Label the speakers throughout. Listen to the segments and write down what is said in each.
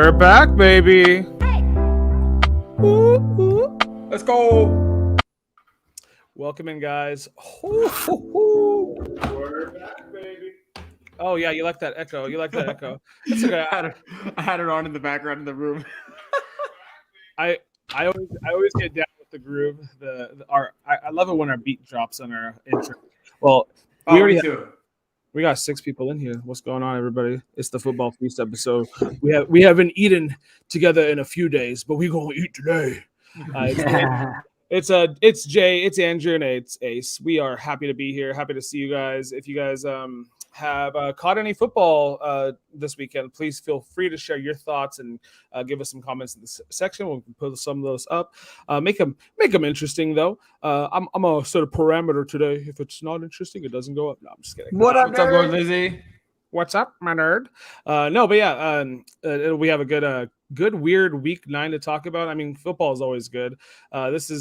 Speaker 1: We're back, baby.
Speaker 2: Let's go.
Speaker 1: Welcome in, guys. We're back, baby. Oh yeah, you like that echo? You like that echo? That's okay.
Speaker 2: I had it on in the background in the room.
Speaker 1: I always get down with the groove. I love it when our beat drops on our intro. Well, we got 6 people in here. What's going on, everybody? It's the Football Feast episode. We haven't eaten together in a few days, but we gonna eat today. It's Jay, it's Andrew, and it's Ace. We are happy to be here. Happy to see you guys. If you guys have caught any football this weekend, please feel free to share your thoughts and give us some comments in the section. We'll put some of those up. Make them interesting, though. I'm a set a parameter today. If it's not interesting, it doesn't go up. No, I'm just kidding.
Speaker 2: What's up, Lizzie?
Speaker 1: What's up, my nerd? No, but yeah, we have a good weird week 9 to talk about. I mean, football is always good. This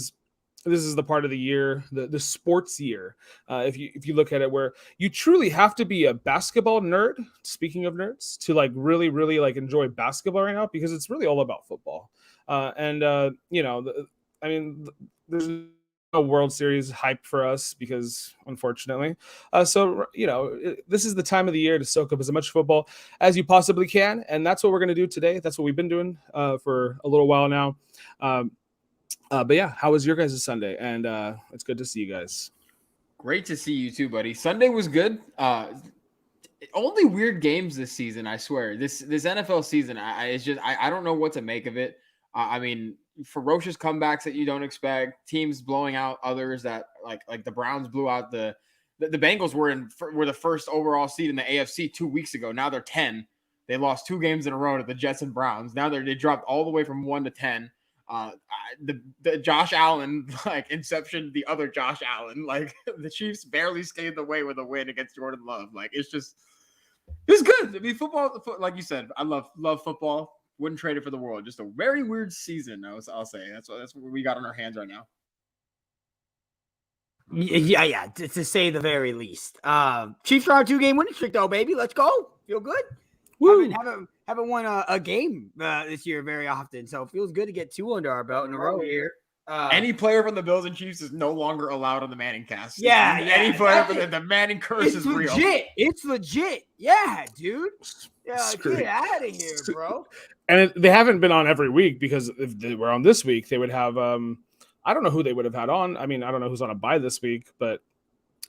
Speaker 1: is the part of the year, the sports year. If you look at it, where you truly have to be a basketball nerd. Speaking of nerds, to like really like enjoy basketball right now, because it's really all about football. There's a World Series hype for us because, unfortunately, this is the time of the year to soak up as much football as you possibly can, and that's what we're going to do today. That's what we've been doing for a little while now. But yeah, how was your guys' Sunday? And it's good to see you guys.
Speaker 2: Great to see you too, buddy. Sunday was good. Only weird games this season, I swear. This NFL season, I don't know what to make of it. I mean, ferocious comebacks that you don't expect, teams blowing out others that like the Browns blew out the Bengals were the first overall seed in the AFC 2 weeks ago. Now they're 10. They lost 2 games in a row to the Jets and Browns. Now they dropped all the way from 1 to 10. The Josh Allen, like inception, the other Josh Allen, like the Chiefs barely scathed away with a win against Jordan Love. Like it's good. I mean, football, like you said, I love football. Wouldn't trade it for the world. Just a very weird season, I'll say. That's what we got on our hands right now.
Speaker 3: Yeah, to say the very least. Chiefs are on a 2-game winning streak, though, baby. Let's go. Feel good.
Speaker 1: Woo.
Speaker 3: Haven't won a game this year very often, so it feels good to get 2 under our belt in a row here.
Speaker 2: Any player from the Bills and Chiefs is no longer allowed on the Manning cast.
Speaker 3: Any
Speaker 2: player from the Manning curse is real.
Speaker 3: It's legit. Yeah, dude. Yeah, get out of here, bro.
Speaker 1: And they haven't been on every week, because if they were on this week, they would have I don't know who they would have had on. I mean, I don't know who's on a bye this week, but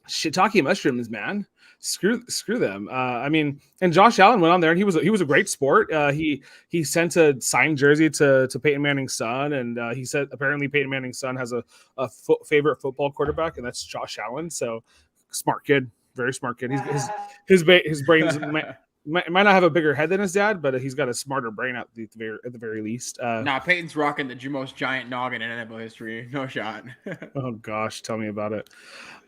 Speaker 1: shiitake mushrooms, man. Screw them. I mean, and Josh Allen went on there, and he was a great sport. He sent a signed jersey to Peyton Manning's son, and he said apparently Peyton Manning's son has a favorite football quarterback, and that's Josh Allen. So smart kid, very smart kid. His brains might not have a bigger head than his dad, but he's got a smarter brain at the very least.
Speaker 2: Peyton's rocking the most giant noggin in NFL history. No shot.
Speaker 1: Oh gosh, tell me about it.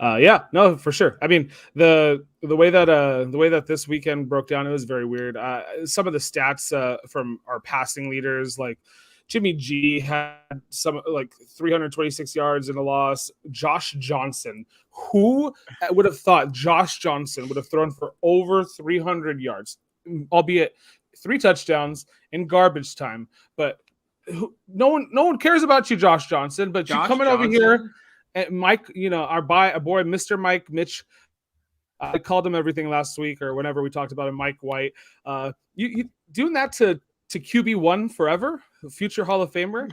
Speaker 1: Yeah, no, for sure. I mean, the way that this weekend broke down, it was very weird. Some of the stats from our passing leaders, like Jimmy G had some like 326 yards in a loss. Josh Johnson, who would have thought Josh Johnson would have thrown for over 300 yards, albeit 3 touchdowns in garbage time. But no one cares about you, Josh Johnson. But you coming over here, and Mike, our boy, Mr. Mike Mitch. I called him everything last week or whenever we talked about him, Mike White. You doing that to QB1 forever, future Hall of Famer.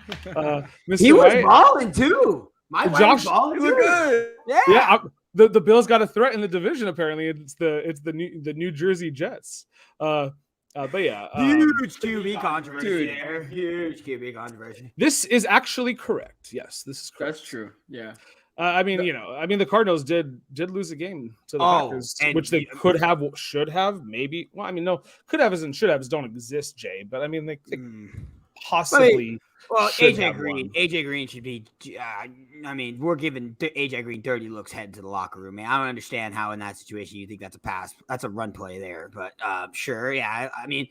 Speaker 1: Mr.
Speaker 3: He was
Speaker 1: White.
Speaker 3: balling too.
Speaker 1: Josh,
Speaker 3: balling
Speaker 1: too.
Speaker 3: Good.
Speaker 1: Yeah. The Bills got a threat in the division. Apparently, it's the New Jersey Jets. But yeah,
Speaker 3: huge QB controversy there. Huge QB controversy.
Speaker 1: This is actually correct. Yes, this is correct.
Speaker 2: That's true. Yeah.
Speaker 1: The Cardinals did lose a game to the Packers, which they could have, should have, maybe. Well, I mean, no, could have and should have don't exist, Jay. But I mean, they possibly.
Speaker 3: Well, AJ Green should be. We're giving AJ Green dirty looks heading to the locker room, man. I don't understand how in that situation you think that's a pass. That's a run play there, but sure, yeah. I mean,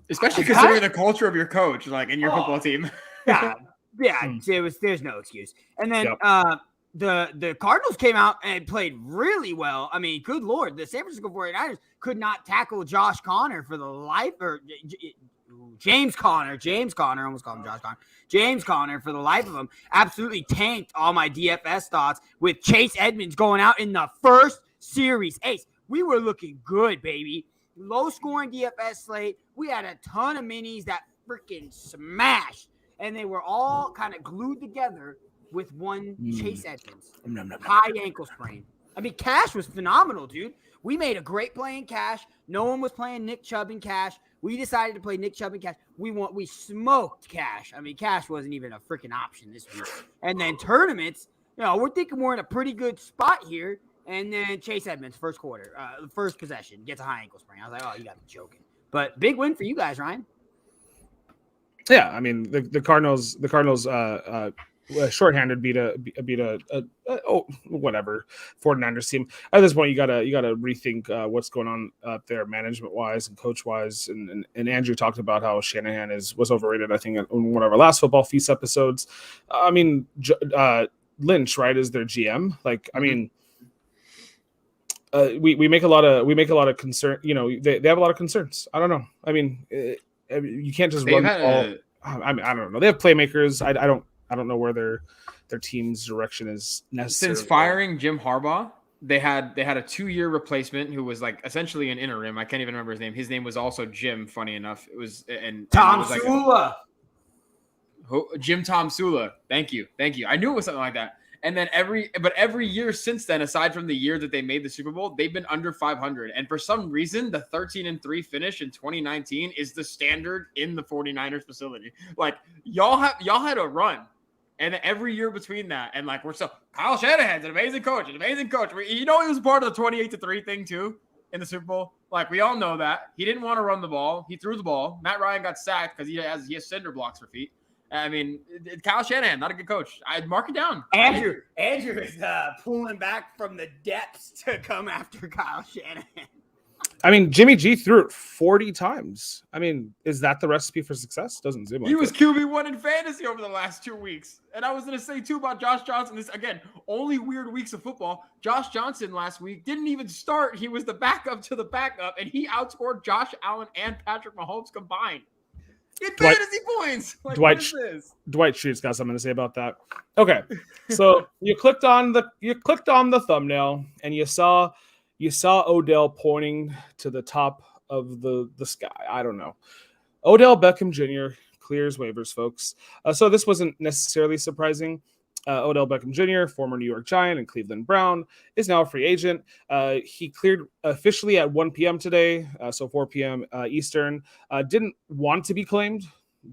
Speaker 2: especially considering the culture of your coach, like in your football team.
Speaker 3: Yeah. There's no excuse. And then the Cardinals came out and played really well. I mean, good Lord, the San Francisco 49ers could not tackle Josh Connor for the life, or James Conner, almost called him Josh Conner. James Conner, for the life of him, absolutely tanked all my DFS thoughts with Chase Edmonds going out in the first series. Ace, we were looking good, baby. Low-scoring DFS slate. We had a ton of minis that freaking smashed, and they were all kind of glued together with one Chase Edmonds. High ankle sprain. I mean, Cash was phenomenal, dude. We made a great play in Cash. No one was playing Nick Chubb in Cash. We decided to play Nick Chubb in Cash. We smoked Cash. I mean, Cash wasn't even a freaking option this week. And then tournaments, we're thinking we're in a pretty good spot here. And then Chase Edmonds, first quarter, first possession, gets a high ankle sprain. I was like, oh, you got to be joking. But big win for you guys, Ryan.
Speaker 1: Yeah, I mean the Cardinals shorthanded beat a whatever 49ers team. At this point, you gotta rethink what's going on up there, management wise and coach wise. And Andrew talked about how Shanahan was overrated. I think in one of our last Football Feast episodes. I mean, Lynch, right, is their GM. Like, I mean, we make a lot of concern. They have a lot of concerns. I don't know. I mean, you can't just run all. I mean, I don't know. They have playmakers. I don't know where their team's direction is necessary.
Speaker 2: Since firing Jim Harbaugh, they had a 2-year replacement who was like essentially an interim. I can't even remember his name. His name was also Jim. Funny enough, it was
Speaker 3: Tom Sula.
Speaker 2: Jim Tom Sula. Thank you. I knew it was something like that. And then every year since then, aside from the year that they made the Super Bowl, they've been under 500. And for some reason, the 13-3 finish in 2019 is the standard in the 49ers facility. Like, y'all had a run. And every year between that, and like, Kyle Shanahan's an amazing coach. He was part of the 28-3 thing too in the Super Bowl. Like, we all know that. He didn't want to run the ball. He threw the ball. Matt Ryan got sacked because he has cinder blocks for feet. I mean, Kyle Shanahan, not a good coach. I'd mark it down.
Speaker 3: Andrew is pulling back from the depths to come after Kyle Shanahan.
Speaker 1: I mean, Jimmy G threw it 40 times. I mean, is that the recipe for success? Doesn't seem like
Speaker 2: he was QB1 in fantasy over the last 2 weeks. And I was going to say, too, about Josh Johnson. This, again, only weird weeks of football. Josh Johnson last week didn't even start. He was the backup to the backup, and he outscored Josh Allen and Patrick Mahomes combined. Get fantasy points. Like, what is this?
Speaker 1: Dwight Schrute's got something to say about that. Okay, so you clicked on the thumbnail and you saw Odell pointing to the top of the sky. I don't know. Odell Beckham Jr. clears waivers, folks. So this wasn't necessarily surprising. Odell Beckham Jr., former New York Giant and Cleveland Brown, is now a free agent. He cleared officially at 1 p.m. today, so 4 p.m. Eastern. Didn't want to be claimed,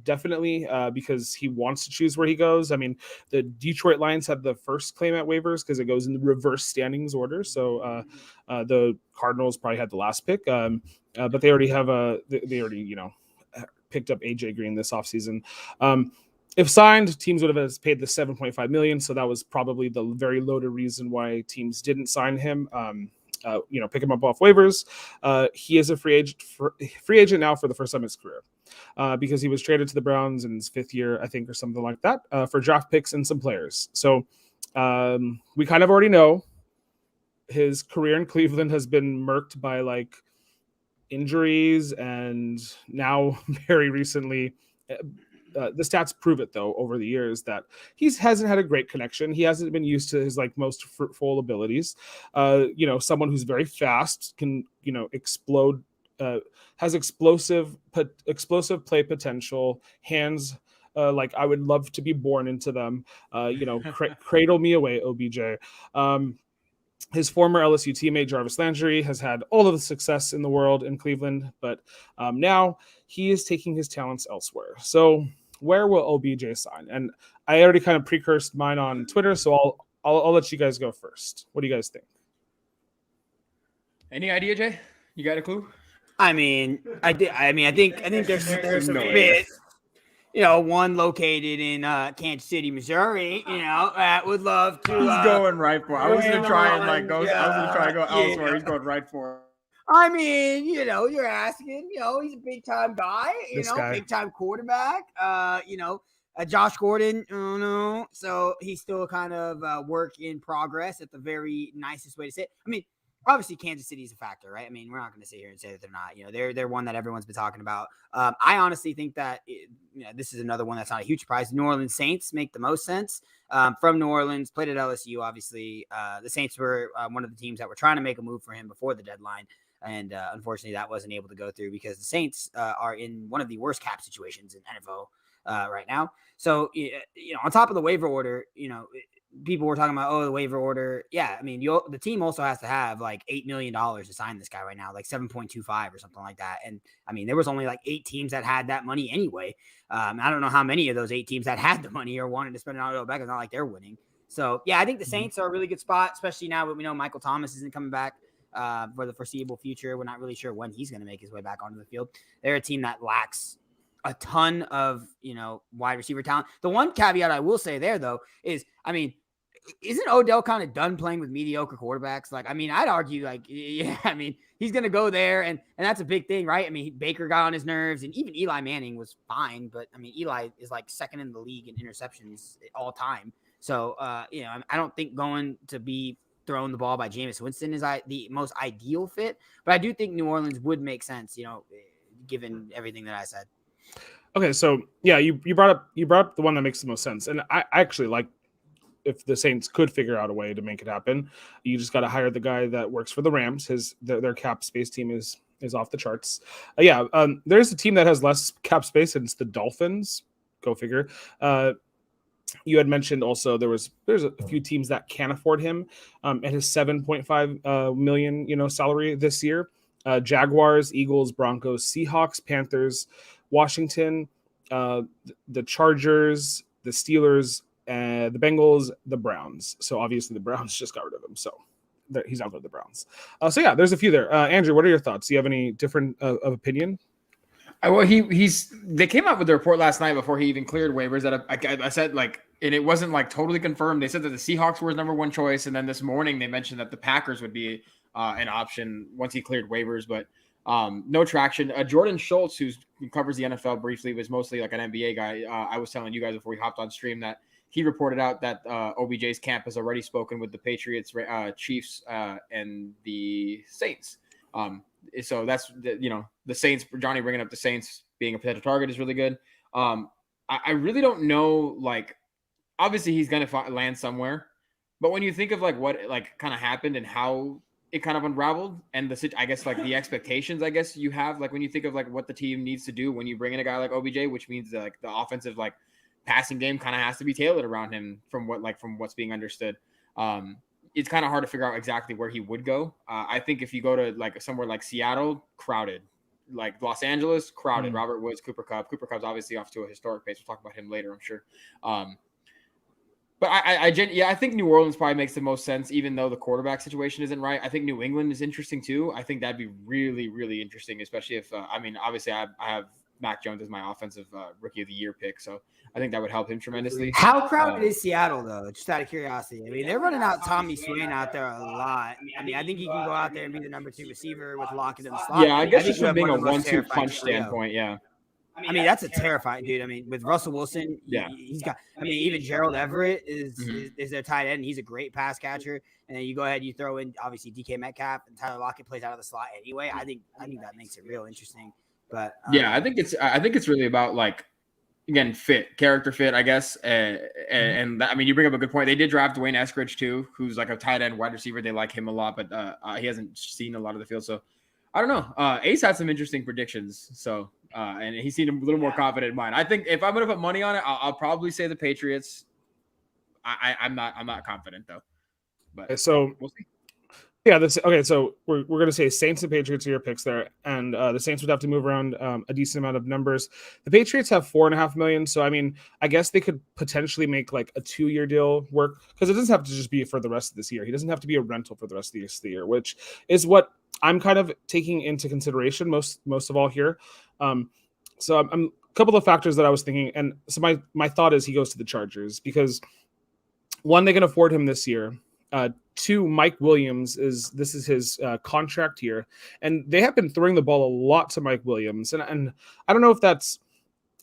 Speaker 1: definitely, because he wants to choose where he goes. I mean, the Detroit Lions had the first claim at waivers because it goes in the reverse standings order. So the Cardinals probably had the last pick, but they already have picked up AJ Green this offseason. If signed, teams would have paid the $7.5 million, so that was probably the very loaded reason why teams didn't sign him. Pick him up off waivers. He is a free agent now for the first time in his career, because he was traded to the Browns in his 5th year, I think, or something like that, for draft picks and some players. So we kind of already know his career in Cleveland has been murked by like injuries, and now very recently. The stats prove it, though, over the years that he hasn't had a great connection. He hasn't been used to his most fruitful abilities. Someone who's very fast, can explode, has explosive play potential, hands like I would love to be born into them. Cradle me away, OBJ. His former LSU teammate Jarvis Landry has had all of the success in the world in Cleveland, but now he is taking his talents elsewhere. So where will OBJ sign? And I already kind of precursed mine on Twitter, so I'll let you guys go first. What do you guys think?
Speaker 2: Any idea, Jay? You got a clue?
Speaker 3: I think there's some bit. One located in Kansas City, Missouri. That would love to.
Speaker 2: He's going right for it. I was gonna try and go. I was gonna try and go elsewhere. He's going right for it.
Speaker 3: I mean, you're asking. He's a big time guy. Big time quarterback. Josh Gordon. Oh no, so he's still kind of work in progress. At the very nicest way to say it. I mean, obviously Kansas City is a factor, right? I mean, we're not going to sit here and say that they're not. You know, they're one that everyone's been talking about. I honestly think that this is another one that's not a huge surprise. New Orleans Saints make the most sense. From New Orleans, played at LSU. Obviously, the Saints were one of the teams that were trying to make a move for him before the deadline. And unfortunately, that wasn't able to go through because the Saints are in one of the worst cap situations in NFL right now. So, on top of the waiver order, people were talking about, the waiver order. Yeah, I mean, the team also has to have like $8 million to sign this guy right now, like 7.25 or something like that. And I mean, there was only like 8 teams that had that money anyway. I don't know how many of those 8 teams that had the money or wanted to spend it on Odell Beckham. It's not like they're winning. So, yeah, I think the Saints are a really good spot, especially now that we know Michael Thomas isn't coming back for the foreseeable future. We're not really sure when he's going to make his way back onto the field. They're a team that lacks a ton of, wide receiver talent. The one caveat I will say there, though, is, I mean, isn't Odell kind of done playing with mediocre quarterbacks? Like, I mean, I'd argue, like, yeah, I mean, he's going to go there, and that's a big thing, right? I mean, Baker got on his nerves, and even Eli Manning was fine, but, I mean, Eli is, like, second in the league in interceptions all time. So, I don't think going to be throwing the ball by Jameis Winston is the most ideal fit, but I do think New Orleans would make sense, given everything that I said.
Speaker 1: Okay, so yeah, you brought up the one that makes the most sense, and I actually like if the Saints could figure out a way to make it happen. You just got to hire the guy that works for the Rams. Their cap space team is off the charts. There's a team that has less cap space, and it's the Dolphins. Go figure. You had mentioned also there's a few teams that can afford him at his $7.5 million salary this year. Jaguars, Eagles, Broncos, Seahawks, Panthers, Washington, the Chargers, the Steelers, the Bengals, the Browns. So obviously the Browns just got rid of him. So he's out with the Browns. There's a few there. Andrew, what are your thoughts? Do you have any different of opinion?
Speaker 2: Well, they came out with the report last night before he even cleared waivers that I said, like, and it wasn't like totally confirmed. They said that the Seahawks were his number one choice. And then this morning they mentioned that the Packers would be an option once he cleared waivers, but no traction. Jordan Schultz, who covers the NFL briefly, was mostly like an NBA guy. I was telling you guys before we hopped on stream that he reported out that OBJ's camp has already spoken with the Patriots, Chiefs, and the Saints. So that's the Saints. Johnny bringing up the Saints being a potential target is really good. I really don't know. Like, obviously he's going to land somewhere, but when you think of like what like kind of happened and how it kind of unraveled, and I guess like the expectations, I guess you have, like when you think of like what the team needs to do when you bring in a guy like OBJ, which means that, like the offensive like passing game kind of has to be tailored around him from what's being understood. It's kind of hard to figure out exactly where he would go. I think if you go to like somewhere like Seattle, crowded, like Los Angeles, crowded. Robert Woods, Cooper Kupp. Cooper Kupp's obviously off to a historic pace. We'll talk about him later, I'm sure. But I think New Orleans probably makes the most sense, even though the quarterback situation isn't right. I think New England is interesting too. I think that'd be really, really interesting, especially if obviously I have Mac Jones as my offensive rookie of the year pick, so I think that would help him tremendously.
Speaker 3: How crowded is Seattle though? Just out of curiosity. I mean, they're running out Tommy Swain out there a lot. I mean, I think he can go out there and be the number 2 receiver with Lockett in the slot.
Speaker 2: Yeah, I guess just from being a 1-2 punch standpoint, yeah.
Speaker 3: I mean, that's a terrifying dude. I mean, with Russell Wilson, he's got. I mean, even Gerald Everett is their tight end. He's a great pass catcher. And then you go ahead, you throw in obviously DK Metcalf and Tyler Lockett plays out of the slot anyway. I think that makes it real interesting. But
Speaker 2: I think it's really about like, again, character fit, I guess. And I mean, you bring up a good point. They did draft Dwayne Eskridge too, who's like a tight end wide receiver. They like him a lot, but he hasn't seen a lot of the field. So I don't know. Ace had some interesting predictions. So, and he seemed a little more confident in mine. I think if I'm going to put money on it, I'll probably say the Patriots. I'm not confident though, but
Speaker 1: so
Speaker 2: we'll see.
Speaker 1: Yeah, okay. So we're going to say Saints and Patriots are your picks there, and the Saints would have to move around a decent amount of numbers. The Patriots have $4.5 million, so I mean, I guess they could potentially make like a 2-year deal work because it doesn't have to just be for the rest of this year. He doesn't have to be a rental for the rest of the year, which is what I'm kind of taking into consideration most of all here. So I'm a couple of factors that I was thinking, and so my thought is he goes to the Chargers because one, they can afford him this year. 2, Mike Williams this is his contract here, and they have been throwing the ball a lot to Mike Williams, and I don't know if that's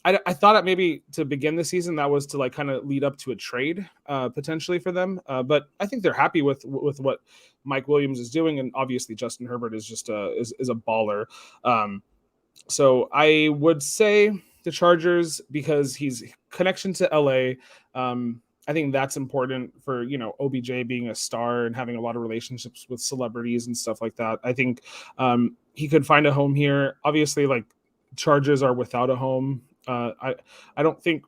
Speaker 1: I thought it maybe to begin the season that was to like kind of lead up to a trade potentially for them, but I think they're happy with what Mike Williams is doing, and obviously Justin Herbert is just is a baller. So I would say the Chargers because he's connection to LA. I think that's important for, OBJ being a star and having a lot of relationships with celebrities and stuff like that. I think he could find a home here. Obviously, like Chargers are without a home. I don't think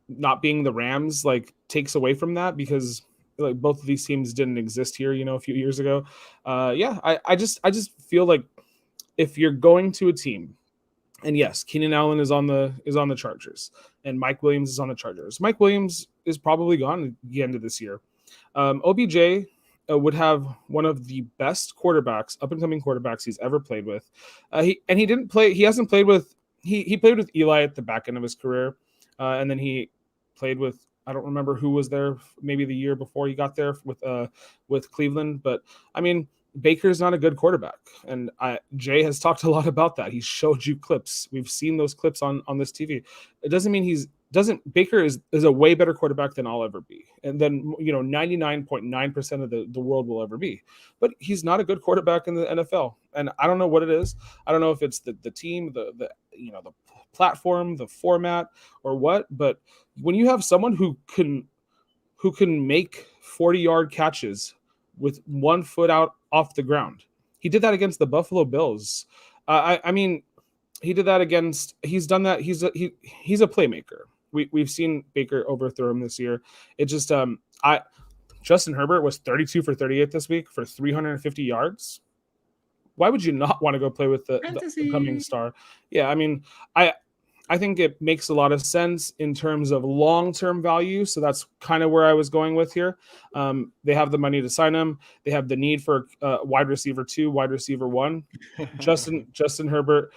Speaker 1: not being the Rams like takes away from that because like both of these teams didn't exist here, a few years ago. I just feel like if you're going to a team. And yes, Keenan Allen is on the Chargers, and Mike Williams is on the Chargers. Mike Williams is probably gone at the end of this year. OBJ would have one of the best quarterbacks, up and coming quarterbacks he's ever played with. He hasn't played with. He played with Eli at the back end of his career, and then he played with. I don't remember who was there. Maybe the year before he got there with Cleveland, but I mean. Baker's not a good quarterback, and Jay has talked a lot about that. He showed you clips. We've seen those clips on this TV. It doesn't mean Baker is a way better quarterback than I'll ever be, and then 99.9% of the world will ever be. But he's not a good quarterback in the NFL, and I don't know what it is. I don't know if it's the team, the platform, the format, or what. But when you have someone who can make 40-yard catches with 1 foot out off the ground. He did that against the Buffalo Bills. I mean, he did that against. He's done that. He's a playmaker. We've seen Baker overthrow him this year. It just Justin Herbert was 32 for 38 this week for 350 yards. Why would you not want to go play with the upcoming star? Yeah, I mean, I think it makes a lot of sense in terms of long-term value. So that's kind of where I was going with here. They have the money to sign him. They have the need for wide receiver 2, wide receiver 1. Justin Herbert.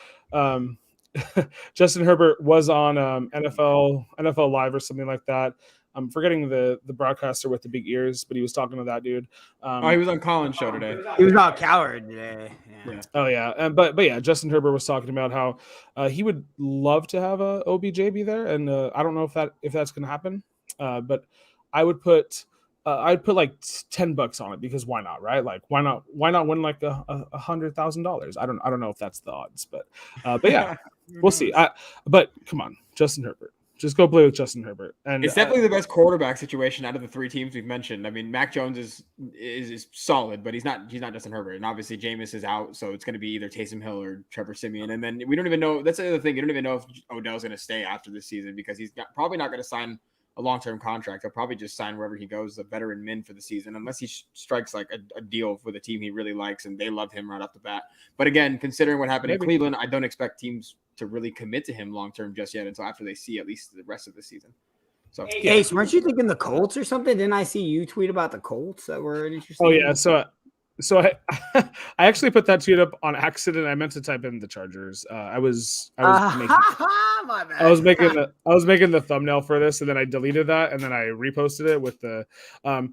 Speaker 1: Justin Herbert was on NFL Live or something like that. I'm forgetting the broadcaster with the big ears, but he was talking to that dude.
Speaker 2: He was on Colin's show today.
Speaker 3: He was on Coward today. Yeah.
Speaker 1: Oh yeah, but yeah, Justin Herbert was talking about how he would love to have a OBJ be there, and I don't know if that's going to happen, but I would put I'd put like $10 on it because why not, right? Like why not win like $100,000? I don't know if that's the odds, but yeah, we'll see. But come on, Justin Herbert. Just go play with Justin Herbert, and
Speaker 2: it's definitely the best quarterback situation out of the 3 teams we've mentioned. I mean, Mac Jones is solid, but he's not Justin Herbert, and obviously Jameis is out, so it's going to be either Taysom Hill or Trevor Siemian. And then we don't even know. That's the other thing. You don't even know if Odell's going to stay after this season because he's probably not going to sign a long-term contract. He'll probably just sign wherever he goes, a veteran min for the season, unless he strikes like a deal with a team he really likes and they love him right off the bat. But again, considering what happened in Cleveland, I don't expect teams to really commit to him long-term just yet until after they see at least the rest of the season. So,
Speaker 3: Ace, weren't you thinking the Colts or something? Didn't I see you tweet about the Colts that were interesting?
Speaker 1: Oh yeah, so I I actually put that tweet up on accident. I meant to type in the Chargers. I was making the thumbnail for this, and then I deleted that, and then I reposted it with the I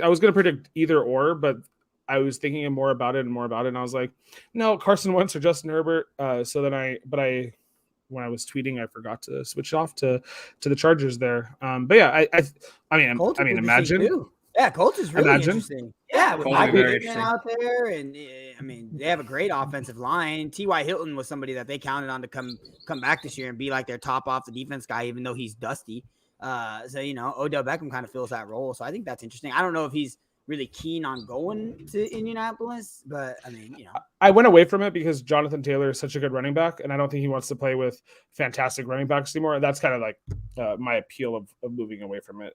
Speaker 1: was going to predict either or, but I was thinking more about it, and I was like, no, Carson Wentz or Justin Herbert. So then when I was tweeting, I forgot to switch off to the Chargers there. But yeah, I mean, imagine.
Speaker 3: Too. Yeah, Colts is really interesting. Yeah, with Michael Pittman out there, and I mean, they have a great offensive line. T.Y. Hilton was somebody that they counted on to come back this year and be like their top off the defense guy, even though he's dusty. So Odell Beckham kind of fills that role. So I think that's interesting. I don't know if he's really keen on going to Indianapolis, but I mean,
Speaker 1: I went away from it because Jonathan Taylor is such a good running back, and I don't think he wants to play with fantastic running backs anymore. And that's kind of like my appeal of moving away from it.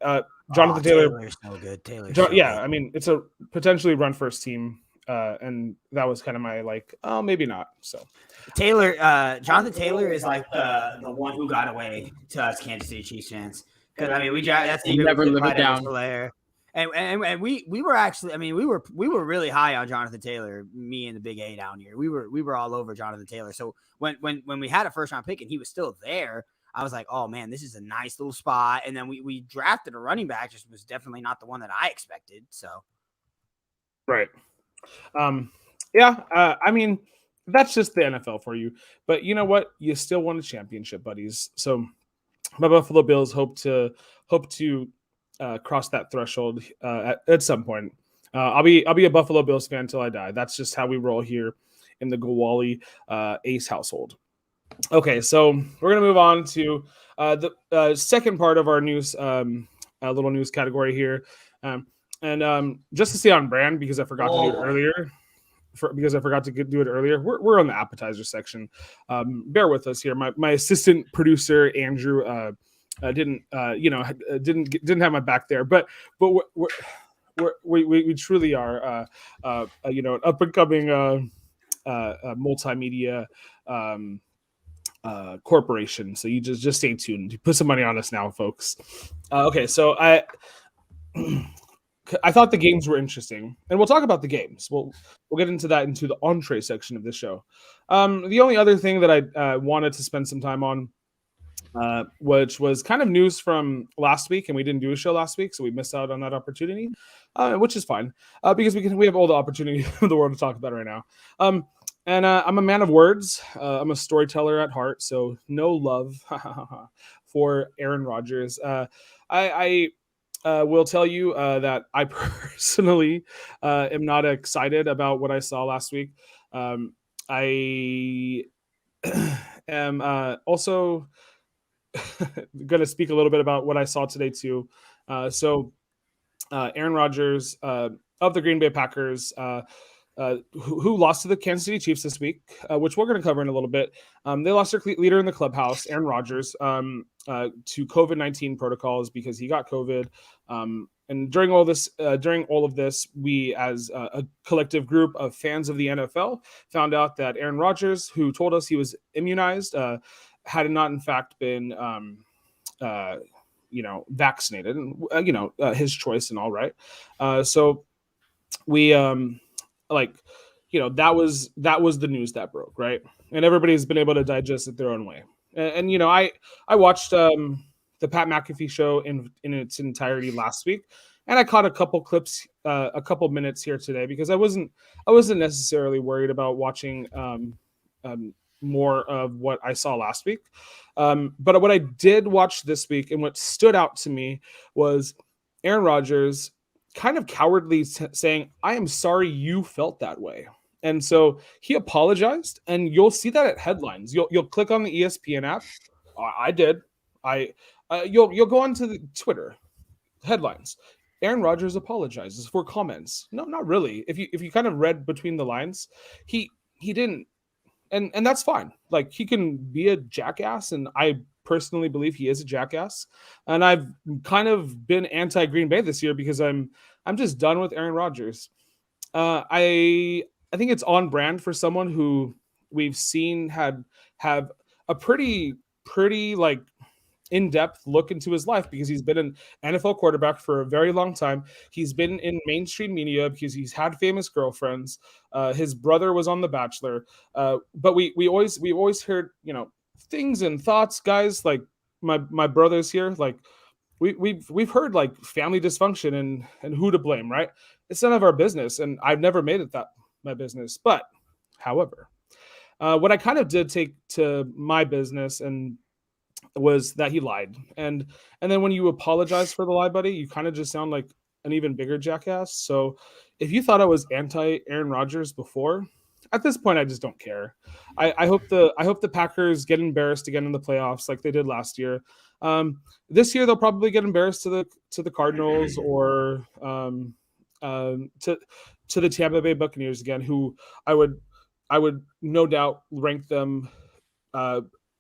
Speaker 1: Jonathan
Speaker 3: Taylor's so good.
Speaker 1: Good. I mean, it's a potentially run first team, and that was kind of my like, oh, maybe not. So
Speaker 3: Jonathan Taylor is like the one who got away to us Kansas City Chiefs fans because I mean he never lived it down. And we were actually, I mean, we were really high on Jonathan Taylor, me and the Big A down here. We were all over Jonathan Taylor. So when we had a first round pick and he was still there, I was like, oh man, this is a nice little spot. And then we drafted a running back, just was definitely not the one that I expected. So,
Speaker 1: right, I mean, that's just the NFL for you. But you know what? You still won a championship, buddies. So my Buffalo Bills hope to cross that threshold at some point. I'll be a Buffalo Bills fan until I die. That's just how we roll here in the Gawali Ace household. Okay, so we're gonna move on to the second part of our news, little news category here, and just to stay on brand because I forgot to do it earlier. Do it earlier. We're on the appetizer section. Bear with us here. My assistant producer Andrew didn't have my back there, but we truly are an up and coming multimedia corporation. So you just stay tuned. Put some money on us now, folks. Okay, so I thought the games were interesting, and we'll talk about the games. We'll get into that into the entree section of this show. The only other thing that I wanted to spend some time on, which was kind of news from last week, and we didn't do a show last week, so we missed out on that opportunity, which is fine because we have all the opportunity in the world to talk about it right now. And I'm a man of words. I'm a storyteller at heart, so no love for Aaron Rodgers. I will tell you that I personally am not excited about what I saw last week. I am also going to speak a little bit about what I saw today too. So Aaron Rodgers of the Green Bay Packers, who lost to the Kansas City Chiefs this week, which we're going to cover in a little bit. They lost their leader in the clubhouse, Aaron Rodgers, to COVID-19 protocols because he got COVID. And during all of this, we, as a collective group of fans of the NFL, found out that Aaron Rodgers, who told us he was immunized, had not in fact been, vaccinated, and his choice and all right. So we, that was the news that broke, right? And everybody's been able to digest it their own way. And I watched the Pat McAfee show in its entirety last week, and I caught a couple clips, a couple minutes here today because I wasn't necessarily worried about watching more of what I saw last week. But what I did watch this week and what stood out to me was Aaron Rodgers kind of cowardly saying, "I am sorry you felt that way." And so he apologized, and you'll see that at headlines. You'll click on the ESPN app. I did. You'll go onto the Twitter headlines. Aaron Rodgers apologizes for comments. No, not really. If you kind of read between the lines, he didn't, and that's fine. Like, he can be a jackass, and I personally believe he is a jackass. And I've kind of been anti Green Bay this year because I'm just done with Aaron Rodgers. I think it's on brand for someone who we've seen have a pretty like in-depth look into his life because he's been an NFL quarterback for a very long time. He's been in mainstream media because he's had famous girlfriends. His brother was on The Bachelor. But we always heard, things and thoughts, guys, like my brothers here, like we've heard like family dysfunction and who to blame, right? It's none of our business, and I've never made it that my business. But however, what I kind of did take to my business and was that he lied, and then when you apologize for the lie, buddy, you kind of just sound like an even bigger jackass. So if you thought I was anti Aaron Rodgers before, at this point I just don't care. I hope the Packers get embarrassed again in the playoffs like they did last year. This year they'll probably get embarrassed to the Cardinals or to the Tampa Bay Buccaneers again, who I would no doubt rank them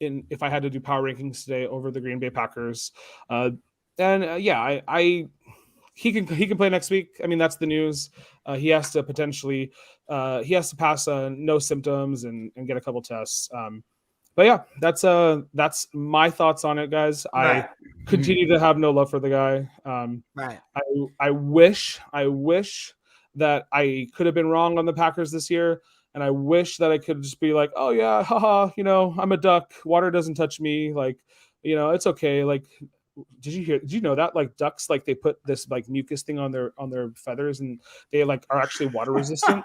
Speaker 1: if I had to do power rankings today over the Green Bay Packers. He can play next week. I mean, that's the news. He has to potentially pass no symptoms and get a couple tests. But yeah, that's my thoughts on it, guys.
Speaker 3: Right.
Speaker 1: I continue to have no love for the guy.
Speaker 3: Right.
Speaker 1: I wish that I could have been wrong on the Packers this year. And I wish that I could just be like, oh yeah, haha, I'm a duck. Water doesn't touch me. Like, it's okay. Like, did you know that like ducks, like they put this like mucus thing on their feathers and they like are actually water resistant?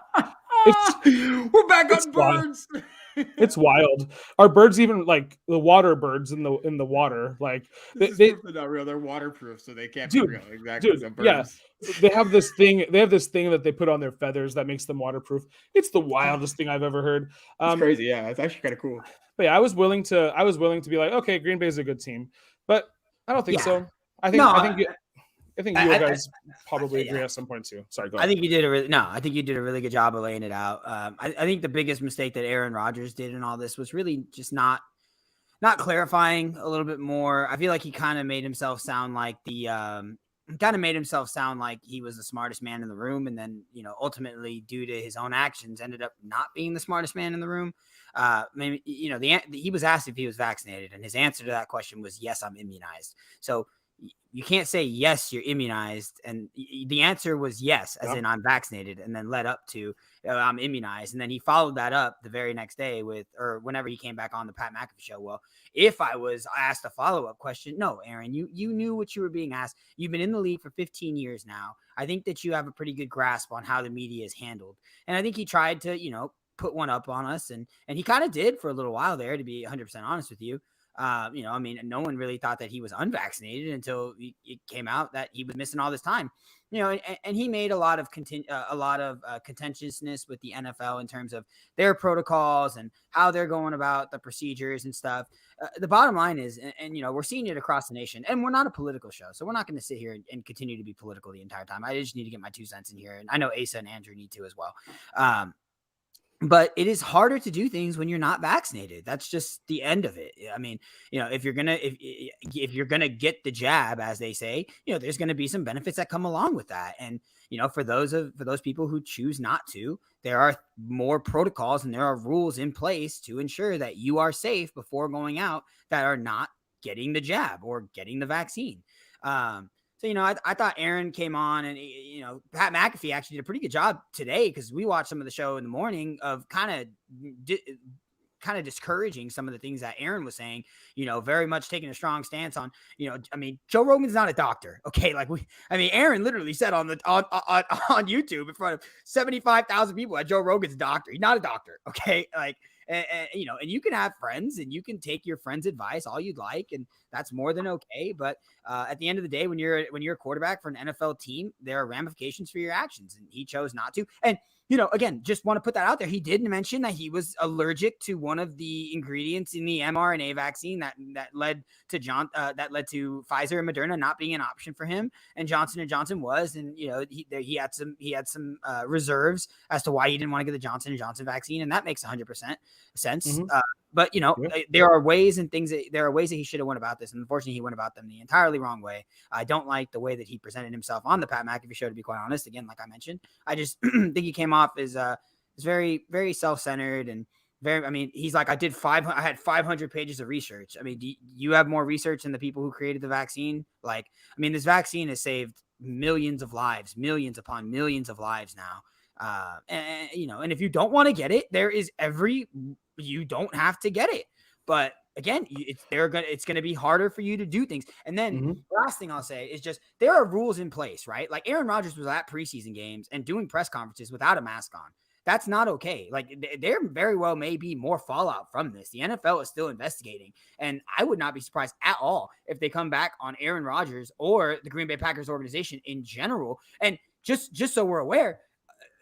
Speaker 2: We're back
Speaker 1: it's
Speaker 2: on
Speaker 1: wild.
Speaker 2: birds.
Speaker 1: It's wild. Are birds even like the water birds in the water? Like
Speaker 2: This is
Speaker 1: they
Speaker 2: proof they're not real. They're waterproof, so they can't be
Speaker 1: dude,
Speaker 2: real. Exactly. So
Speaker 1: yeah.
Speaker 2: birds.
Speaker 1: They have this thing. They have this thing that they put on their feathers that makes them waterproof. It's the wildest thing I've ever heard.
Speaker 2: It's crazy. Yeah, it's actually kind of cool.
Speaker 1: But yeah, I was willing to be like, okay, Green Bay is a good team, but I don't think
Speaker 3: Yeah.
Speaker 1: so. I
Speaker 3: No,
Speaker 1: think you guys probably agree
Speaker 3: yeah.
Speaker 1: at some point too. Sorry, go
Speaker 3: I
Speaker 1: ahead.
Speaker 3: think you did a really good job of laying it out. I think the biggest mistake that Aaron Rodgers did in all this was really just not clarifying a little bit more. I feel like he kind of made himself sound like he was the smartest man in the room, and then ultimately, due to his own actions, ended up not being the smartest man in the room. Maybe he was asked if he was vaccinated, and his answer to that question was yes, I'm immunized. So you can't say yes, you're immunized, and the answer was yes, as in I'm vaccinated, and then led up to I'm immunized, and then he followed that up the very next day or whenever he came back on the Pat McAfee show. Well, if I was asked a follow-up question, no, Aaron, you knew what you were being asked. You've been in the league for 15 years now. I think that you have a pretty good grasp on how the media is handled, and I think he tried to put one up on us, and he kind of did for a little while there, to be 100% honest with you. No one really thought that he was unvaccinated until it came out that he was missing all this time. And he made a lot of contentiousness with the NFL in terms of their protocols and how they're going about the procedures and stuff. The bottom line is, and we're seeing it across the nation, and we're not a political show, so we're not going to sit here and continue to be political the entire time. I just need to get my 2 cents in here, and I know Asa and Andrew need to as well. But it is harder to do things when you're not vaccinated. That's just the end of it. I mean, if you're gonna get the jab, as they say, there's gonna be some benefits that come along with that. And for those people who choose not to, there are more protocols and there are rules in place to ensure that you are safe before going out that are not getting the jab or getting the vaccine. So, I thought Aaron came on and, Pat McAfee actually did a pretty good job today, because we watched some of the show in the morning of kind of discouraging some of the things that Aaron was saying, very much taking a strong stance on, Joe Rogan's not a doctor. Okay. Aaron literally said on YouTube in front of 75,000 people that Joe Rogan's a doctor. He's not a doctor. Okay. And you can have friends and you can take your friend's advice all you'd like, and that's more than okay. But at the end of the day, when you're a quarterback for an NFL team, there are ramifications for your actions, and he chose not to. And again, just want to put that out there. He did mention that he was allergic to one of the ingredients in the mRNA vaccine that led to Pfizer and Moderna not being an option for him, and Johnson & Johnson was. And he had some reserves as to why he didn't want to get the Johnson & Johnson vaccine, and that makes 100% sense. Mm-hmm. But there are ways that he should have went about this, and unfortunately, he went about them the entirely wrong way. I don't like the way that he presented himself on the Pat McAfee show, to be quite honest. Again, like I mentioned, I just think he came off as very, very self-centered and very. He's like, I had 500 pages of research. Do you have more research than the people who created the vaccine? This vaccine has saved millions of lives, millions upon millions of lives now. And if you don't want to get it, you don't have to get it. But again, it's going to be harder for you to do things. And then the last thing I'll say is just, there are rules in place, right? Like Aaron Rodgers was at preseason games and doing press conferences without a mask on. That's not okay. There very well may be more fallout from this. The NFL is still investigating, and I would not be surprised at all if they come back on Aaron Rodgers or the Green Bay Packers organization in general. And just so we're aware,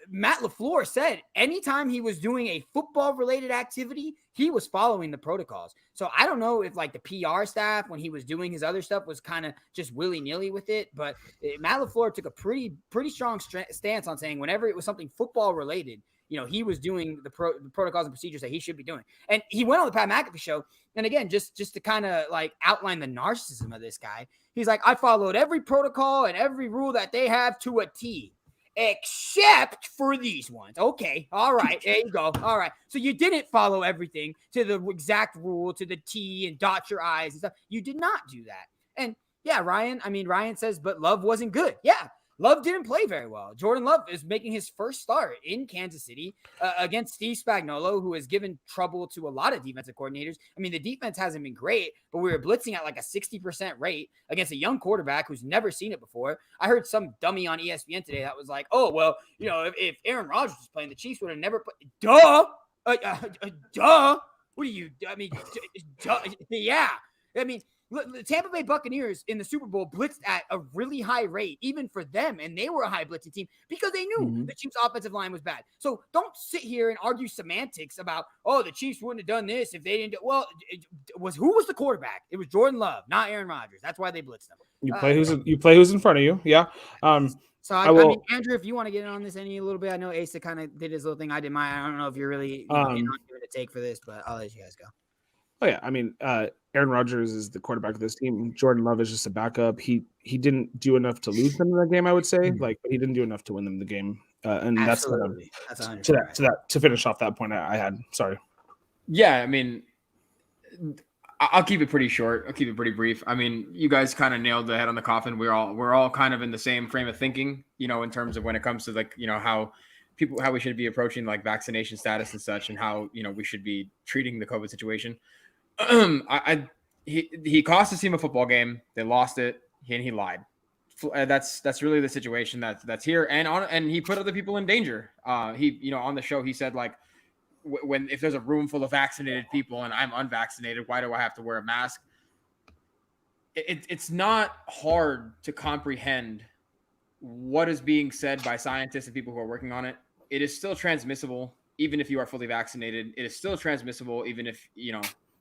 Speaker 3: Matt LaFleur said anytime he was doing a football-related activity, he was following the protocols. So I don't know if the PR staff, when he was doing his other stuff, was kind of just willy-nilly with it. But Matt LaFleur took a pretty strong stance on saying whenever it was something football-related, he was doing the protocols and procedures that he should be doing. And he went on the Pat McAfee show. And again, just to kind of outline the narcissism of this guy, he's like, I followed every protocol and every rule that they have to a T, except for these ones. Okay. All right. There you go. All right. So you didn't follow everything to the exact rule, to the T, and dot your I's and stuff. You did not do that. And yeah, Ryan says, but love wasn't good. Yeah. Love didn't play very well. Jordan Love is making his first start in Kansas City against Steve Spagnuolo, who has given trouble to a lot of defensive coordinators. I mean, the defense hasn't been great, but we were blitzing at like a 60% rate against a young quarterback who's never seen it before. I heard some dummy on ESPN today that was like, oh, well, if Aaron Rodgers was playing, the Chiefs would have never put. Duh. Duh. What are you? I mean, duh. Yeah. I mean, the Tampa Bay Buccaneers in the Super Bowl blitzed at a really high rate, even for them, and they were a high blitzing team because they knew the Chiefs' offensive line was bad. So don't sit here and argue semantics about, oh, the Chiefs wouldn't have done this if they didn't do. Well, who was the quarterback? It was Jordan Love, not Aaron Rodgers. That's why they blitzed them.
Speaker 1: You play who's in front of you. Yeah.
Speaker 3: So I mean, Andrew, if you want to get in on this a little bit, I know Asa kind of did his little thing. I did mine. I don't know if you're really giving a take for this, but I'll let you guys go.
Speaker 1: Oh yeah, I mean, Aaron Rodgers is the quarterback of this team. Jordan Love is just a backup. He didn't do enough to lose them in that game, I would say. But he didn't do enough to win them the game. And
Speaker 3: Absolutely.
Speaker 1: to finish off that point I had. Sorry.
Speaker 2: Yeah, I mean, I'll keep it pretty short. I'll keep it pretty brief. I mean, you guys kind of nailed the head on the coffin. We're all kind of in the same frame of thinking, in terms of when it comes to how we should be approaching like vaccination status and such, and how we should be treating the COVID situation. He cost his team a football game. They lost it, and he lied. That's really the situation that's here, and he put other people in danger. He on the show he said like, if there's a room full of vaccinated people and I'm unvaccinated, why do I have to wear a mask? It's not hard to comprehend what is being said by scientists and people who are working on it. It is still transmissible even if you are fully vaccinated. It is still transmissible even if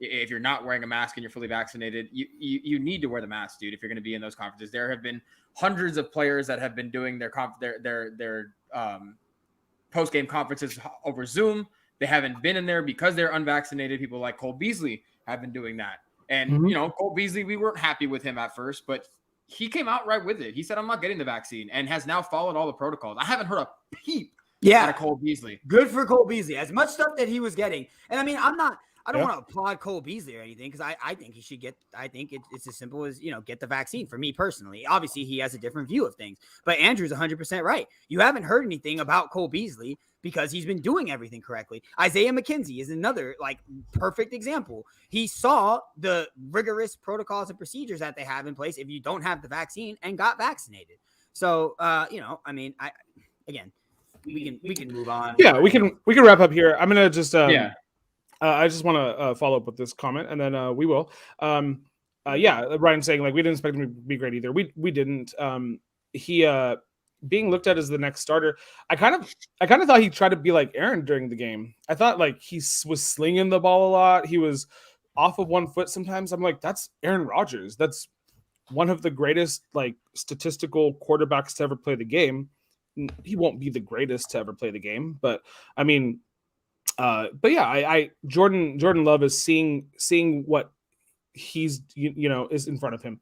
Speaker 2: if you're not wearing a mask and you're fully vaccinated. You need to wear the mask, dude, if you're going to be in those conferences. There have been hundreds of players that have been doing their post-game conferences over Zoom. They haven't been in there because they're unvaccinated. People like Cole Beasley have been doing that. And, Cole Beasley, we weren't happy with him at first, but he came out right with it. He said, I'm not getting the vaccine, and has now followed all the protocols. I haven't heard a peep out of Cole Beasley.
Speaker 3: Good for Cole Beasley. As much stuff that he was getting. And I mean, I don't want to applaud Cole Beasley or anything, because I think he should get. I think it's as simple as get the vaccine. For me personally, obviously he has a different view of things, but Andrew's 100% right. You haven't heard anything about Cole Beasley because he's been doing everything correctly. Isaiah McKenzie is another perfect example. He saw the rigorous protocols and procedures that they have in place if you don't have the vaccine and got vaccinated. So I mean, we can move on.
Speaker 1: Yeah, we can wrap up here. I'm gonna just I just want to follow up with this comment, and then we will. Ryan saying we didn't expect him to be great either. We didn't. He being looked at as the next starter. I kind of thought he tried to be like Aaron during the game. I thought he was slinging the ball a lot. He was off of one foot sometimes. I'm like, that's Aaron Rodgers. That's one of the greatest statistical quarterbacks to ever play the game. He won't be the greatest to ever play the game, but I mean. Jordan Love is seeing what he's is in front of him.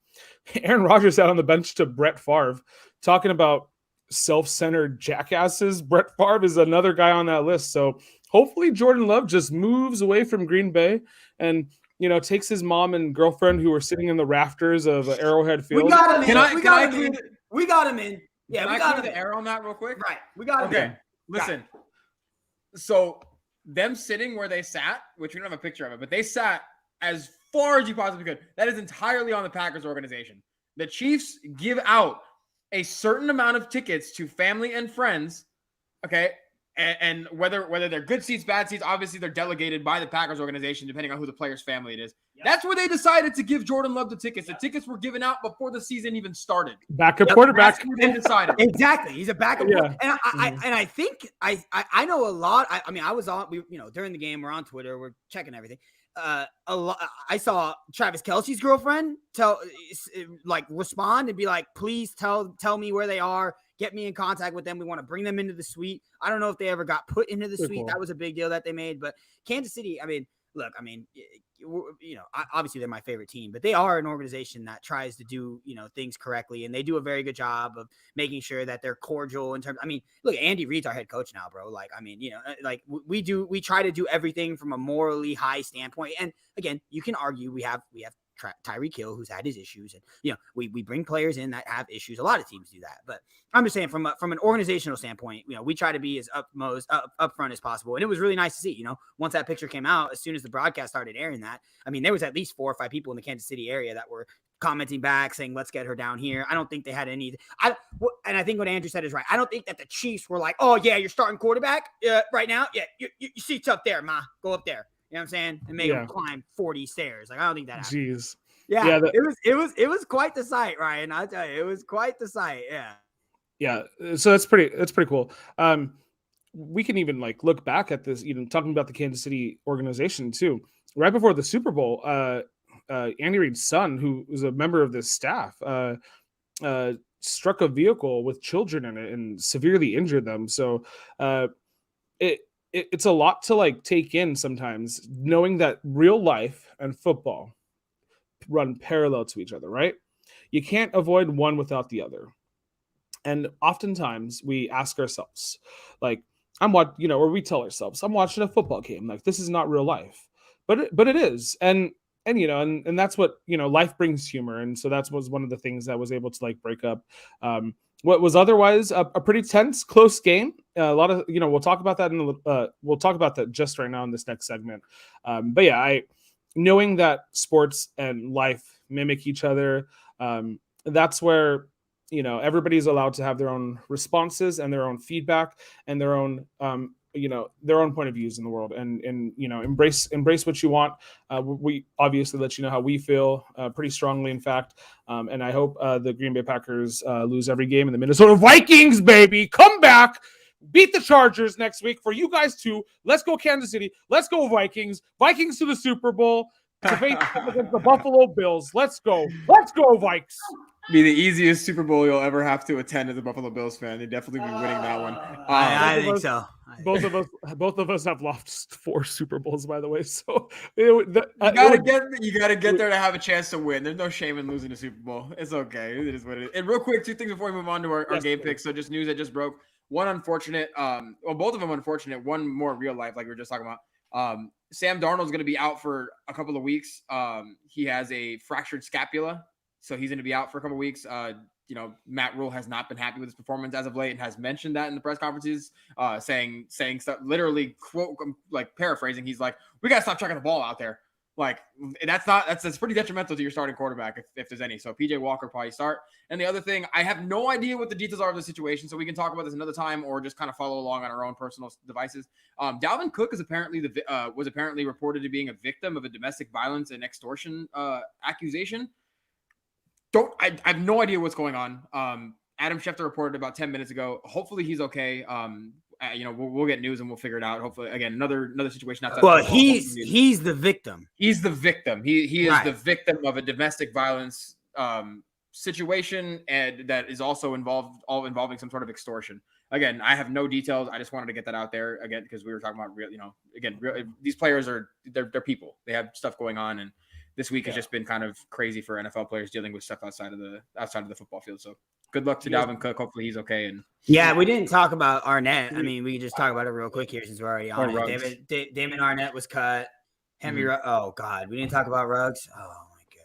Speaker 1: Aaron Rodgers out on the bench to Brett Favre talking about self-centered jackasses. Brett Favre is another guy on that list. So hopefully Jordan Love just moves away from Green Bay and takes his mom and girlfriend who were sitting in the rafters of Arrowhead Field.
Speaker 3: We got him in. We got him in. Yeah,
Speaker 2: we got the arrow on that real quick.
Speaker 3: Right, we got him in.
Speaker 2: Okay, listen. So. Them sitting where they sat, which we don't have a picture of it, but they sat as far as you possibly could. That is entirely on the Packers organization. The Chiefs give out a certain amount of tickets to family and friends, okay? And whether they're good seats, bad seats, obviously they're delegated by the Packers organization, depending on who the player's family it is. Yep. That's where they decided to give Jordan Love the tickets. The tickets were given out before the season even started.
Speaker 1: Backup quarterback.
Speaker 2: That's who they decided.
Speaker 3: Exactly. He's a backup. Yeah. And I think I know a lot. I mean, I was on, during the game, we're on Twitter, we're checking everything. A lot. I saw Travis Kelce's girlfriend respond and be like, please tell me where they are. Get me in contact with them. We want to bring them into the suite. I don't know if they ever got put into the suite. Cool. That was a big deal that they made. But Kansas City, I mean, look, obviously they're my favorite team, but they are an organization that tries to do, things correctly. And they do a very good job of making sure that they're cordial in terms. I mean, look, Andy Reid's our head coach now, bro. We try to do everything from a morally high standpoint. And again, you can argue we have Tyreek Hill, who's had his issues, and we bring players in that have issues. A lot of teams do that, but I'm just saying from an organizational standpoint, we try to be as upfront as possible. And it was really nice to see, once that picture came out, as soon as the broadcast started airing that, I mean, there was at least 4 or 5 people in the Kansas City area that were commenting back saying, let's get her down here. I don't think they had any, and I think what Andrew said is right. I don't think that the Chiefs were like, oh yeah, you're starting quarterback right now. Yeah. Your seat's up there, ma, go up there. You know what I'm saying? And make him climb 40 stairs. Like, I don't think that happened.
Speaker 1: Jeez.
Speaker 3: Yeah. It was quite the sight, Ryan. I'll tell you, it was quite the sight. Yeah.
Speaker 1: Yeah. So that's pretty cool. We can even look back at this, talking about the Kansas City organization too. Right before the Super Bowl, Andy Reid's son, who was a member of this staff, struck a vehicle with children in it and severely injured them. So it's a lot to take in sometimes, knowing that real life and football run parallel to each other, right? You can't avoid one without the other. And oftentimes we ask ourselves, or we tell ourselves, I'm watching a football game. This is not real life, but it is. And that's what, life brings humor. And so that was one of the things that was able to break up what was otherwise a pretty tense, close game. A lot of, we'll talk about that we'll talk about that just right now in this next segment. But yeah, knowing that sports and life mimic each other, that's where, everybody's allowed to have their own responses and their own feedback and their own, their own point of views in the world, and embrace what you want. We obviously let you know how we feel pretty strongly, in fact. And I hope the Green Bay Packers lose every game, and the Minnesota Vikings, baby, come back, beat the Chargers next week for you guys too. Let's go Kansas City. Let's go Vikings. Vikings to the Super Bowl to face against the Buffalo Bills. Let's go. Let's go Vikes.
Speaker 2: Be the easiest Super Bowl you'll ever have to attend as a Buffalo Bills fan. They'd definitely be winning that one.
Speaker 3: I think so.
Speaker 1: Both of us have lost 4 Super Bowls, by the way. So
Speaker 2: you gotta get there to have a chance to win. There's no shame in losing a Super Bowl. It's okay. It is what it is. And real quick, 2 things before we move on to our game picks. So just news that just broke. One unfortunate, both of them unfortunate. One more real life, like we were just talking about. Sam Darnold's going to be out for a couple of weeks. He has a fractured scapula. So he's going to be out for a couple of weeks. Matt Rule has not been happy with his performance as of late and has mentioned that in the press conferences, saying stuff, literally quote, paraphrasing. He's like, we got to stop chucking the ball out there. That's pretty detrimental to your starting quarterback if there's any. So PJ Walker probably start. And the other thing, I have no idea what the details are of the situation, so we can talk about this another time or just kind of follow along on our own personal devices. Dalvin Cook is was apparently reported to being a victim of a domestic violence and extortion accusation. I have no idea what's going on. Adam Schefter reported about 10 minutes ago. Hopefully he's okay. We'll get news and we'll figure it out. Hopefully, again, another situation outside.
Speaker 3: Well, he's the victim.
Speaker 2: He's the victim. He is the victim of a domestic violence situation, and that is also involving some sort of extortion. Again, I have no details. I just wanted to get that out there again because we were talking about real. These players they're people. They have stuff going on, and this week has just been kind of crazy for NFL players dealing with stuff outside of the football field. So good luck to Dalvin Cook. Hopefully he's okay. And
Speaker 3: we didn't talk about Arnett. I mean, we can just talk about it real quick here since we're already on it. Damon Arnett was cut. Henry, oh God, we didn't talk about Ruggs. Oh my God.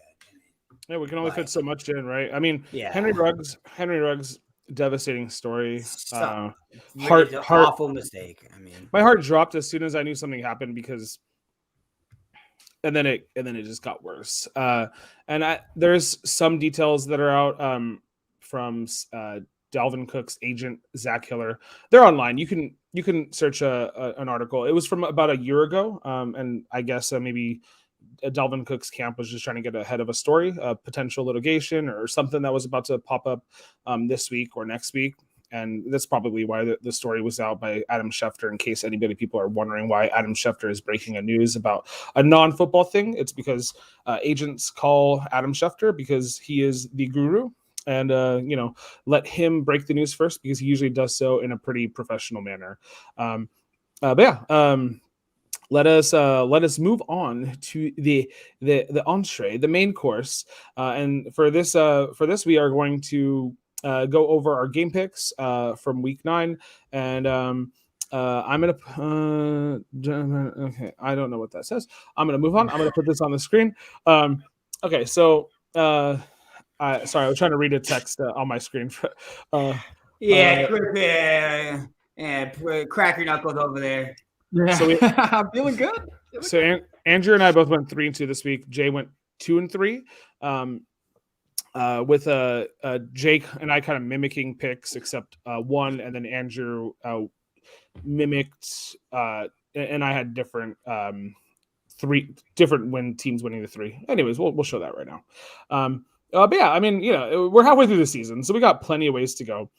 Speaker 1: Yeah, we can only fit so much in, right? I mean, Henry Ruggs, devastating story.
Speaker 3: Awful mistake. I mean,
Speaker 1: my heart dropped as soon as I knew something happened because. And then it just got worse. There's some details that are out from Dalvin Cook's agent Zach Hiller. They're online. You can search an article. It was from about a year ago, and I guess maybe Dalvin Cook's camp was just trying to get ahead of a story, potential litigation or something that was about to pop up this week or next week. And that's probably why the story was out by Adam Schefter, in case people are wondering why Adam Schefter is breaking a news about a non-football thing. It's because agents call Adam Schefter because he is the guru, and let him break the news first because he usually does so in a pretty professional manner. Let us move on to the entree, the main course, and for this we are going to go over our game picks from week 9, and I'm gonna okay, I don't know what that says. I'm gonna move on. I'm gonna put this on the screen. Okay, so sorry, I was trying to read a text on my screen.
Speaker 3: Crack your knuckles over there.
Speaker 2: Yeah,
Speaker 1: So
Speaker 2: I'm feeling good.
Speaker 1: Andrew and I both went 3-2 this week. Jay went 2-3. With Jake and I kind of mimicking picks, except one, and then Andrew mimicked, and I had different three different teams winning the three. Anyways, we'll show that right now. But yeah, I mean, we're halfway through the season, so we got plenty of ways to go.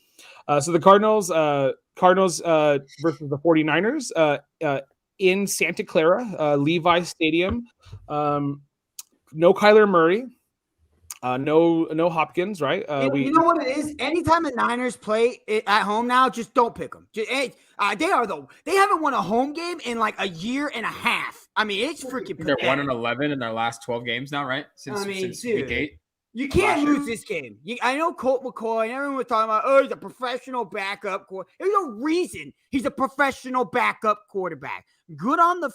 Speaker 1: So the Cardinals versus the 49ers in Santa Clara, Levi Stadium. No Kyler Murray. No Hopkins, right?
Speaker 3: You know what it is? Anytime the Niners play at home now, just don't pick them. They haven't won a home game in like a year and a half. I mean, it's freaking
Speaker 2: They're
Speaker 3: pathetic.
Speaker 2: 1-11 in their last 12 games now, right? Since week 8.
Speaker 3: You can't lose this game. I know Colt McCoy and everyone was talking about, he's a professional backup quarterback. There's no reason he's a professional backup quarterback. Good on the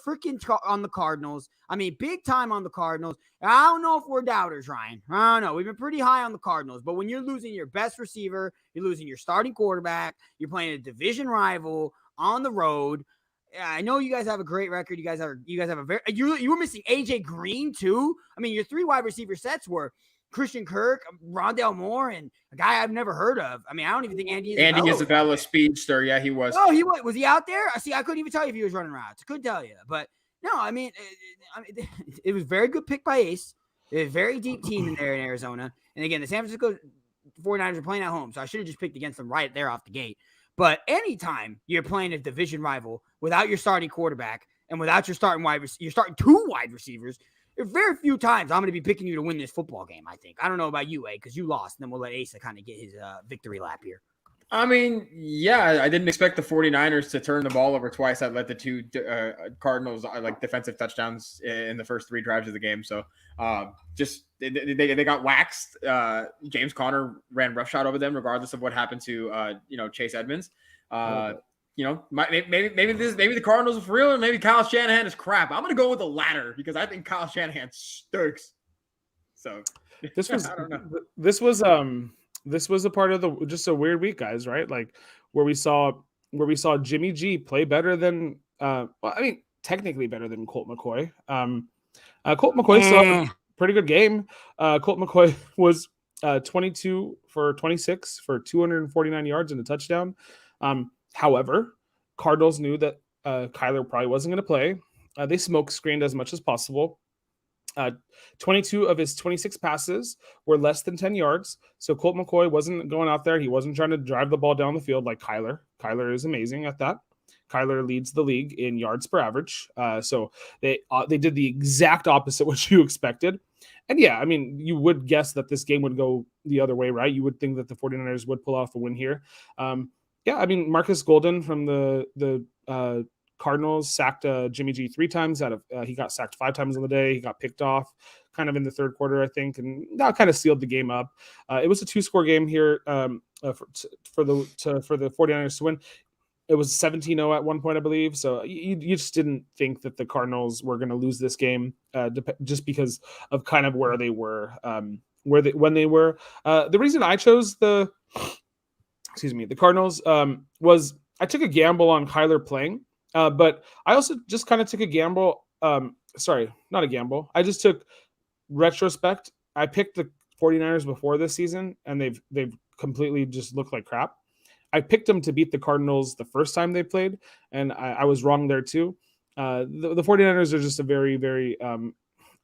Speaker 3: on the Cardinals. I mean, big time on the Cardinals. I don't know if we're doubters, Ryan. I don't know. We've been pretty high on the Cardinals, but when you're losing your best receiver, you're losing your starting quarterback, you're playing a division rival on the road. I know you guys have a great record. You guys have a very you were missing AJ Green too. I mean, your 3 wide receiver sets were Christian Kirk, Rondale Moore, and a guy I've never heard of. I mean, I don't even think Andy
Speaker 2: Isabella speedster. Yeah, he was.
Speaker 3: Oh, was he out there? See, I couldn't even tell you if he was running routes. I couldn't tell you. But no, I mean, it was a very good pick by Ace. It was a very deep team in there in Arizona. And again, the San Francisco 49ers are playing at home, so I should have just picked against them right there off the gate. But anytime you're playing a division rival without your starting quarterback and without your starting you're starting 2 wide receivers, there are very few times I'm going to be picking you to win this football game, I think. I don't know about you, A, because you lost, and then we'll let Asa kind of get his victory lap here.
Speaker 2: I mean, yeah, I didn't expect the 49ers to turn the ball over twice. That led to 2 Cardinals defensive touchdowns in the first 3 drives of the game. So just they got waxed. James Conner ran roughshod over them, regardless of what happened to Chase Edmonds. Maybe the Cardinals are for real, and maybe Kyle Shanahan is crap. I'm gonna go with the latter because I think Kyle Shanahan stinks. So
Speaker 1: this was
Speaker 2: I don't know.
Speaker 1: This was a part of just a weird week, guys, right? Like where we saw Jimmy G play better than technically better than Colt McCoy. Colt McCoy still had a pretty good game. Colt McCoy was 22 for 26 for 249 yards and a touchdown. However, Cardinals knew that Kyler probably wasn't going to play. They smoke screened as much as possible. 22 of his 26 passes were less than 10 yards. So Colt McCoy wasn't going out there. He wasn't trying to drive the ball down the field like Kyler. Kyler is amazing at that. Kyler leads the league in yards per average. So they did the exact opposite what you expected. And yeah, I mean, you would guess that this game would go the other way, right? You would think that the 49ers would pull off a win here. Yeah, I mean, Marcus Golden from the Cardinals sacked Jimmy G 3 times he got sacked 5 times on the day. He got picked off kind of in the third quarter, I think, and that kind of sealed the game up. It was a 2-score game here for the 49ers to win. It was 17-0 at one point, I believe. So you just didn't think that the Cardinals were going to lose this game just because of kind of where they were, when they were. The reason I chose the Cardinals was I took a gamble on Kyler playing. But I also just kind of took a gamble. Sorry, not a gamble. I just took retrospect. I picked the 49ers before this season, and they've completely just looked like crap. I picked them to beat the Cardinals the first time they played, and I was wrong there too. The 49ers are just a very, very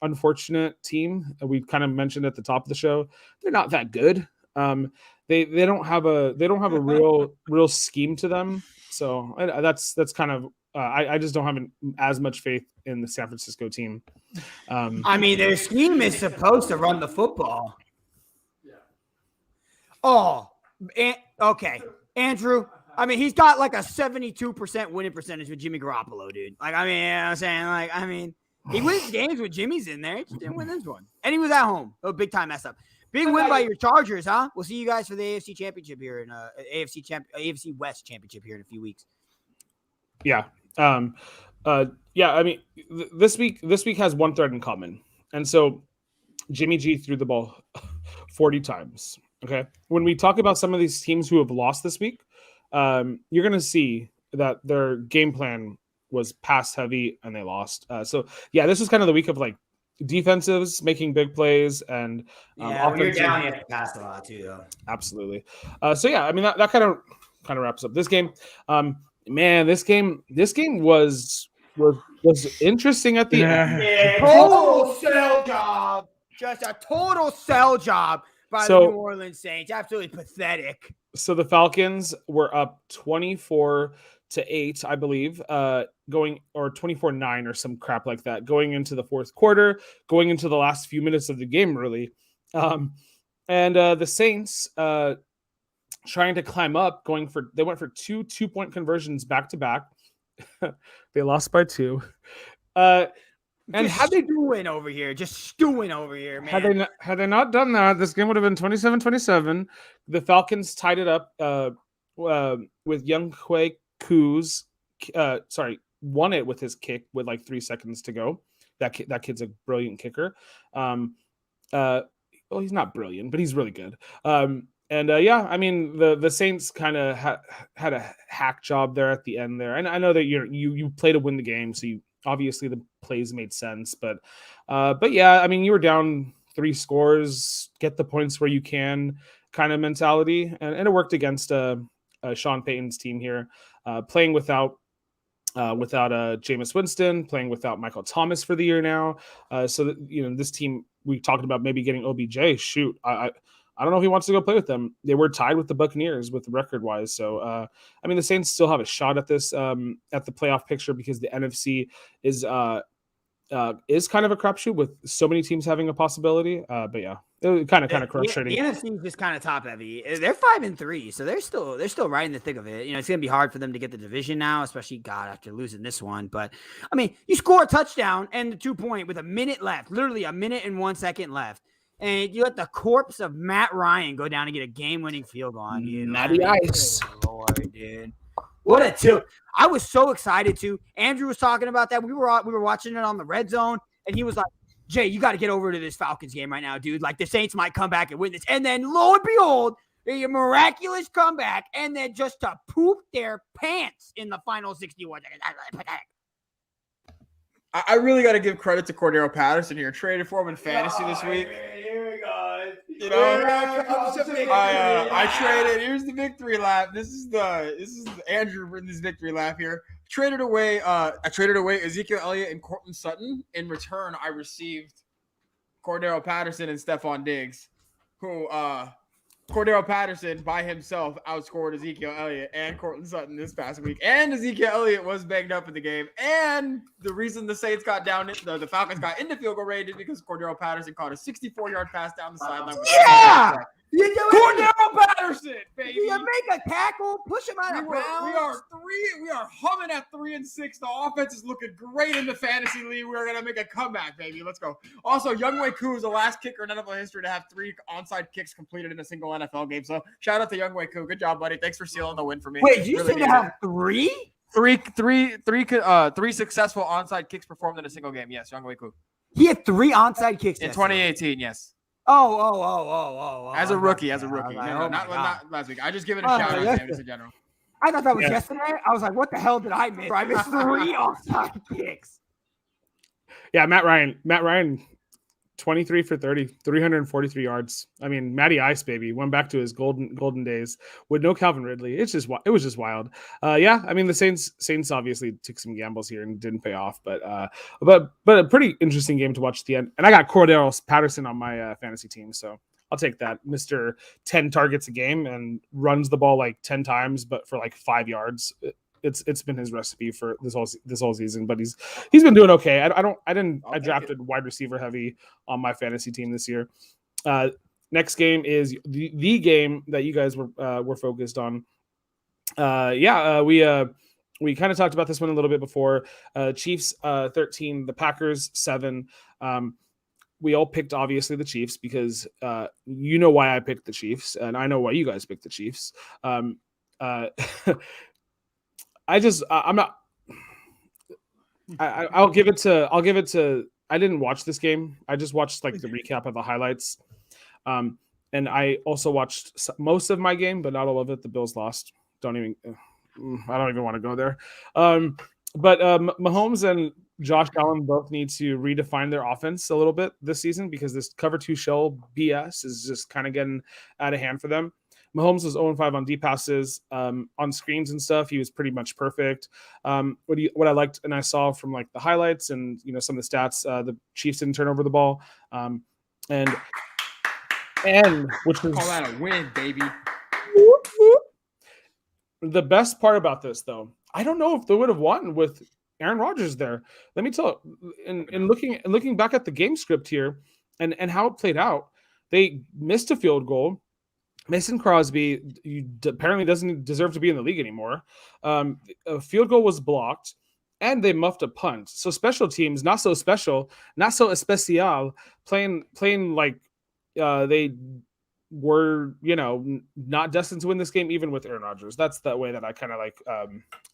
Speaker 1: unfortunate team. We kind of mentioned at the top of the show, they're not that good. They don't have a real scheme to them. So that's kind of I just don't have as much faith in the San Francisco team.
Speaker 3: I mean, their scheme is supposed to run the football. Yeah. Oh, okay, Andrew. I mean, he's got like a 72% winning percentage with Jimmy Garoppolo, dude. Like, I mean, I'm saying, he wins games with Jimmy's in there. He just didn't win this one, and he was at home. Oh, big time mess up. Big win by your Chargers, huh? We'll see you guys for the AFC Championship here in AFC West Championship here in a few weeks.
Speaker 1: Yeah. I mean, this week has one thread in common, and so Jimmy G threw the ball 40 times. Okay. When we talk about some of these teams who have lost this week, you're going to see that their game plan was pass heavy and they lost. So yeah, this was kind of the week of like defensives making big plays and
Speaker 3: when you're down, you have to pass a lot too, though.
Speaker 1: Absolutely. So yeah, I mean that kind of wraps up this game. Man, this game was interesting at the end.
Speaker 3: Yeah, total sell job. Just a total sell job by the New Orleans Saints. Absolutely pathetic.
Speaker 1: So the Falcons were up 24-8, I believe, going or 24-9 or some crap like that, going into the fourth quarter, going into the last few minutes of the game, really. And the Saints trying to climb up, they went for two-point conversions back to back. They lost by 2.
Speaker 3: And had they stewing over here, man.
Speaker 1: Had they not done that, this game would have been 27-27. The Falcons tied it up with Young Hui Koo's won it with his kick with like 3 seconds to go. That kid's a brilliant kicker. Well, he's not brilliant, but he's really good. Yeah, I mean the Saints kind of had a hack job there at the end there, and I know that you play to win the game, so obviously the plays made sense, but yeah, I mean you were down 3 scores, get the points where you can, kind of mentality, and it worked against Sean Payton's team here, playing without Jameis Winston, playing without Michael Thomas for the year now. So that, this team, we talked about maybe getting OBJ. Shoot, I don't know if he wants to go play with them. They were tied with the Buccaneers with record wise. So, I mean, the Saints still have a shot at this, at the playoff picture, because the NFC is kind of a crapshoot with so many teams having a possibility. But yeah, it kind of frustrating.
Speaker 3: The NFC is just kind of top heavy. They're 5-3, so they're still right in the thick of it. It's going to be hard for them to get the division now, especially after losing this one. But I mean, you score a touchdown and the 2-point with a minute left, literally a minute and 1 second left. And you let the corpse of Matt Ryan go down and get a game-winning field goal on you.
Speaker 1: Matty Ice.
Speaker 3: Oh, Lord, dude. What a tilt. I was so excited, too. Andrew was talking about that. We were watching it on the Red Zone, and he was like, Jay, you got to get over to this Falcons game right now, dude. Like, the Saints might come back and win this. And then, lo and behold, a miraculous comeback, and then just to poop their pants in the final 61 seconds. Pathetic.
Speaker 2: I really got to give credit to Cordero Patterson here. Traded for him in fantasy this week.
Speaker 3: Here we go.
Speaker 2: I traded. Here's the victory lap. This is Andrew in this victory lap here. I traded away Ezekiel Elliott and Cortland Sutton. In return, I received Cordero Patterson and Stephon Diggs, who Cordero Patterson by himself outscored Ezekiel Elliott and Cortland Sutton this past week. And Ezekiel Elliott was banged up in the game. And the reason the Saints got down, the Falcons got into field goal range is because Cordero Patterson caught a 64-yard pass down the sideline.
Speaker 3: Yeah!
Speaker 2: Cordero Patterson, baby.
Speaker 3: You make a tackle, push him out of bounds.
Speaker 2: We are humming at 3-6. The offense is looking great in the fantasy league. We're gonna make a comeback, baby. Let's go. Also, Younghoe Koo is the last kicker in NFL history to have 3 onside kicks completed in a single NFL game. So shout out to Younghoe Koo. Good job, buddy. Thanks for sealing the win for me.
Speaker 3: Wait, did you say to have 3?
Speaker 2: Three successful onside kicks performed in a single game. Yes, Younghoe Koo.
Speaker 3: He had 3 onside kicks
Speaker 2: in 2018. Yes.
Speaker 3: Oh.
Speaker 2: As a rookie. Not last week. I just give it a shout out to in general.
Speaker 3: I thought that was yesterday. I was like, what the hell did I miss? I missed 3 offside kicks.
Speaker 1: Yeah, Matt Ryan, 23 for 30, 343 yards. I mean, Matty Ice, baby, went back to his golden days with no Calvin Ridley. It was just wild. Yeah, I mean, the Saints obviously took some gambles here and didn't pay off, but a pretty interesting game to watch at the end. And I got Cordero Patterson on my fantasy team, so I'll take that. Mr. 10 targets a game and runs the ball like 10 times, but for like 5 yards. It's been his recipe for this whole season, but he's been doing okay. I drafted wide receiver heavy on my fantasy team this year. Next game is the game that you guys were focused on. We kind of talked about this one a little bit before. Chiefs 13, the Packers 7. We all picked obviously the Chiefs because you know why I picked the Chiefs, and I know why you guys picked the Chiefs. I'll give it to I didn't watch this game. I just watched like the recap of the highlights. And I also watched most of my game, but not all of it. The Bills lost. I don't even want to go there. But Mahomes and Josh Allen both need to redefine their offense a little bit this season because this cover 2 shell BS is just kind of getting out of hand for them. Mahomes was 0-5 on deep passes, on screens and stuff. He was pretty much perfect. What I liked and I saw from like the highlights and some of the stats, the Chiefs didn't turn over the ball, and which was
Speaker 2: call that a win, baby.
Speaker 1: The best part about this, though, I don't know if they would have won with Aaron Rodgers there. Let me tell you, in looking back at the game script here and how it played out, they missed a field goal. Mason Crosby apparently doesn't deserve to be in the league anymore. A field goal was blocked, and they muffed a punt. So special teams, not so special, not so especial, playing like they were, not destined to win this game, even with Aaron Rodgers. That's the way that I kind of like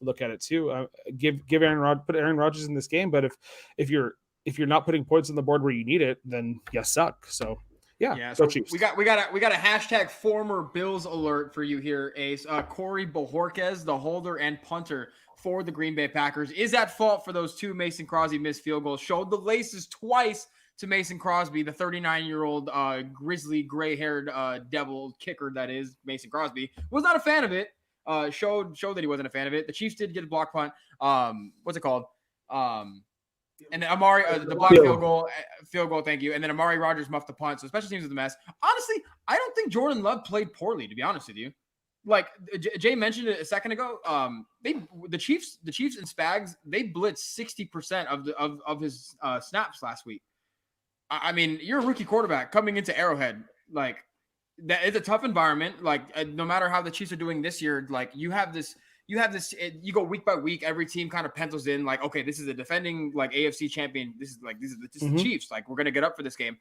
Speaker 1: look at it too. Put Aaron Rodgers in this game, but if you're not putting points on the board where you need it, then you suck. So. Yeah.
Speaker 2: So we got a hashtag former Bills alert for you here, Ace. Corey Bojorquez, the holder and punter for the Green Bay Packers, is at fault for those 2 Mason Crosby missed field goals. Showed the laces twice to Mason Crosby, the 39-year-old grizzly gray-haired devil kicker that is Mason Crosby. Was not a fan of it. Showed that he wasn't a fan of it. The Chiefs did get a block punt. What's it called? And then Amari, the block field goal, thank you. And then Amari Rodgers muffed the punt. So special teams is a mess. Honestly, I don't think Jordan Love played poorly, to be honest with you. Like Jay mentioned it a second ago. The Chiefs and Spags, they blitzed 60% of his snaps last week. I mean, you're a rookie quarterback coming into Arrowhead. Like, that it's a tough environment. Like, no matter how the Chiefs are doing this year, like you go week by week. Every team kind of pencils in like, okay, this is a defending like AFC champion. This is the Chiefs. Like, we're going to get up for this game.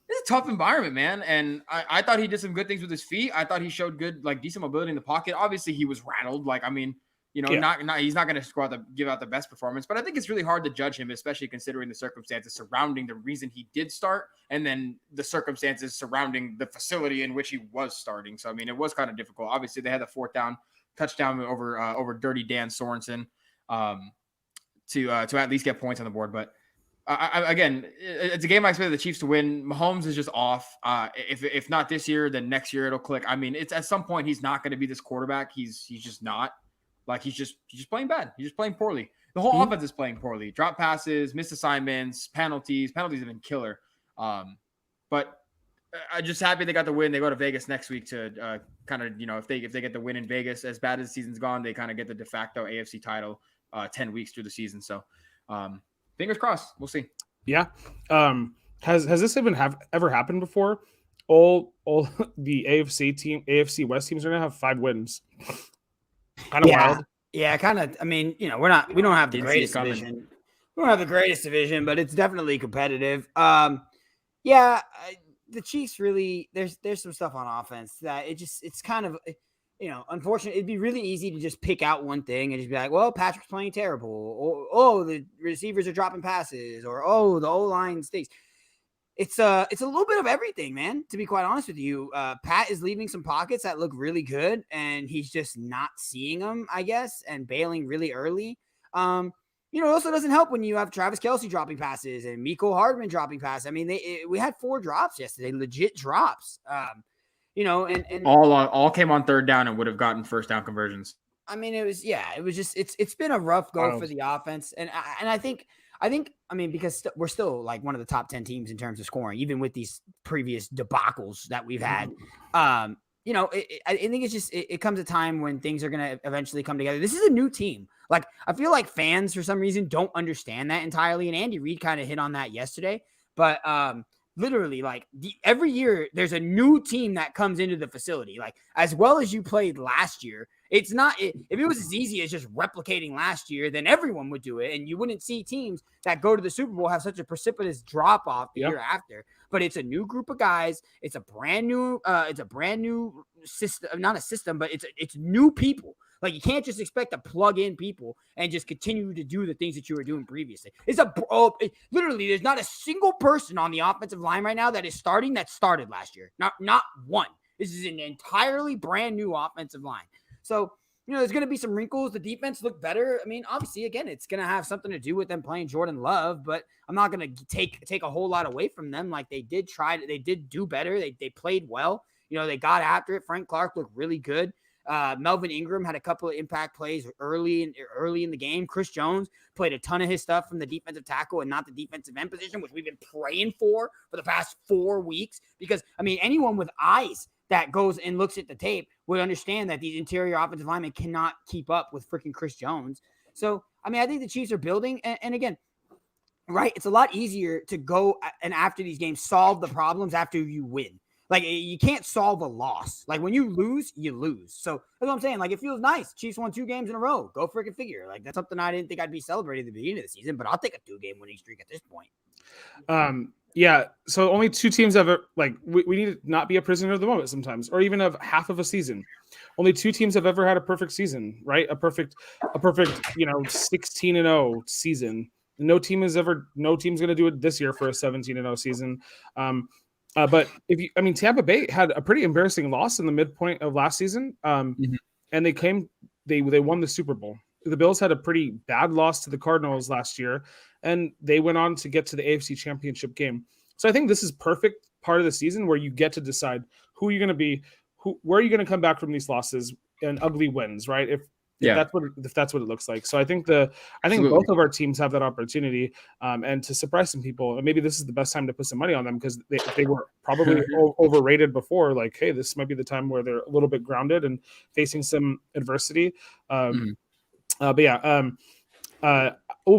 Speaker 2: It's a tough environment, man. And I thought he did some good things with his feet. I thought he showed good, like decent mobility in the pocket. Obviously he was rattled. Like, I mean, he's not going to give out the best performance, but I think it's really hard to judge him, especially considering the circumstances surrounding the reason he did start. And then the circumstances surrounding the facility in which he was starting. So, I mean, it was kind of difficult. Obviously they had the 4th down touchdown over Dirty Dan Sorensen to at least get points on the board. But again, it's a game I expect the Chiefs to win. Mahomes is just off. If not this year, then next year it'll click. I mean, it's at some point he's not going to be this quarterback. He's just not. Like, he's just playing bad. He's just playing poorly. The whole offense is playing poorly. Drop passes, missed assignments, penalties. Penalties have been killer. But I'm just happy they got the win. They go to Vegas next week to kind of, if they get the win in Vegas, as bad as the season's gone, they kind of get the de facto AFC title 10 weeks through the season. So fingers crossed. We'll see.
Speaker 1: Yeah. Has this even ever happened before? All the AFC West teams are gonna have 5 wins. Kind of wild.
Speaker 3: Yeah, kind of. I mean, we don't have the greatest division. We don't have the greatest division, but it's definitely competitive. The Chiefs really, there's some stuff on offense that it's kind of, unfortunate. It'd be really easy to just pick out one thing and just be like, well, Patrick's playing terrible, or the receivers are dropping passes, or the O-line stinks. It's a little bit of everything, man, to be quite honest with you. Pat is leaving some pockets that look really good, and he's just not seeing them, I guess, and bailing really early. It also doesn't help when you have Travis Kelce dropping passes and Mecole Hardman dropping passes. I mean, we had 4 drops yesterday, legit drops. And
Speaker 2: all came on 3rd down and would have gotten 1st down conversions.
Speaker 3: I mean, it was just it's been a rough go for the offense, and I think because we're still like one of the top 10 teams in terms of scoring, even with these previous debacles that we've had. I think it's just it comes a time when things are going to eventually come together. This is a new team. Like, I feel like fans for some reason don't understand that entirely, and Andy Reid kind of hit on that yesterday. But literally, like, every year there's a new team that comes into the facility. Like, as well as you played last year, it's not. If it was as easy as just replicating last year, then everyone would do it, and you wouldn't see teams that go to the Super Bowl have such a precipitous drop off the year after. But it's a new group of guys. It's a brand new system, not a system, but it's new people. Like, you can't just expect to plug in people and just continue to do the things that you were doing previously. Literally, there's not a single person on the offensive line right now that is starting that started last year. Not one. This is an entirely brand new offensive line. So, there's going to be some wrinkles. The defense looked better. I mean, obviously, again, it's going to have something to do with them playing Jordan Love, but I'm not going to take a whole lot away from them. Like, they did do better. They played well. They got after it. Frank Clark looked really good. Melvin Ingram had a couple of impact plays early in the game. Chris Jones played a ton of his stuff from the defensive tackle and not the defensive end position, which we've been praying for the past 4 weeks. Because, I mean, anyone with eyes that goes and looks at the tape would understand that these interior offensive linemen cannot keep up with freaking Chris Jones. So, I mean, I think the Chiefs are building. And again, right, it's a lot easier to go and after these games solve the problems after you win. Like, you can't solve a loss. Like, when you lose, you lose. So that's what I'm saying. Like, it feels nice. Chiefs won 2 games in a row. Go freaking figure. Like, that's something I didn't think I'd be celebrating at the beginning of the season, but I'll take a 2-game winning streak at this point.
Speaker 1: Yeah, so only 2 teams have we need to not be a prisoner of the moment sometimes, or even of half of a season. Only 2 teams have ever had a perfect season, right? A perfect 16-0 season. No team's going to do it this year for a 17-0 season. But Tampa Bay had a pretty embarrassing loss in the midpoint of last season, and they won the Super Bowl. The Bills had a pretty bad loss to the Cardinals last year, and they went on to get to the AFC Championship game. So I think this is perfect part of the season where you get to decide who you're going to be, where are you going to come back from these losses and ugly wins, right? If that's what it looks like. So I think both of our teams have that opportunity, and to surprise some people. And maybe this is the best time to put some money on them because they were probably overrated before. Like, hey, this might be the time where they're a little bit grounded and facing some adversity. We'll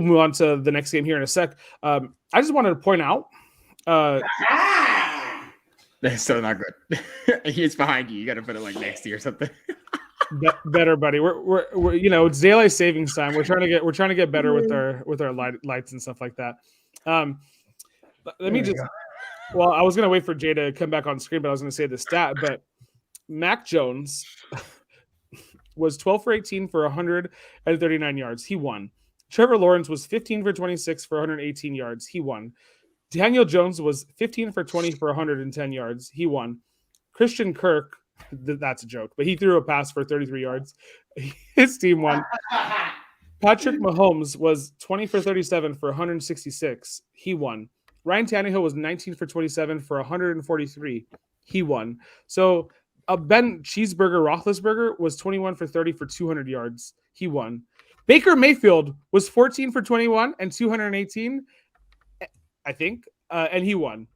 Speaker 1: move on to the next game here in a sec. I just wanted to point out.
Speaker 2: That's still not good. It's behind you. You got to put it like next to you or something.
Speaker 1: Better, buddy. We're it's daylight savings time. We're trying to get better with our lights and stuff like that. Let me just. Well, I was gonna wait for Jay to come back on screen, but I was gonna say the stat. But Mac Jones was 12 for 18 for 139 yards. He won. Trevor Lawrence was 15 for 26 for 118 yards. He won. Daniel Jones was 15 for 20 for 110 yards. He won. Christian Kirk, that's a joke, but he threw a pass for 33 yards. His team won. Patrick Mahomes was 20 for 37 for 166. He won. Ryan Tannehill was 19 for 27 for 143. He won. So Ben Cheeseburger Roethlisberger was 21 for 30 for 200 yards. He won. Baker Mayfield was 14 for 21 and 218, I think, and he won.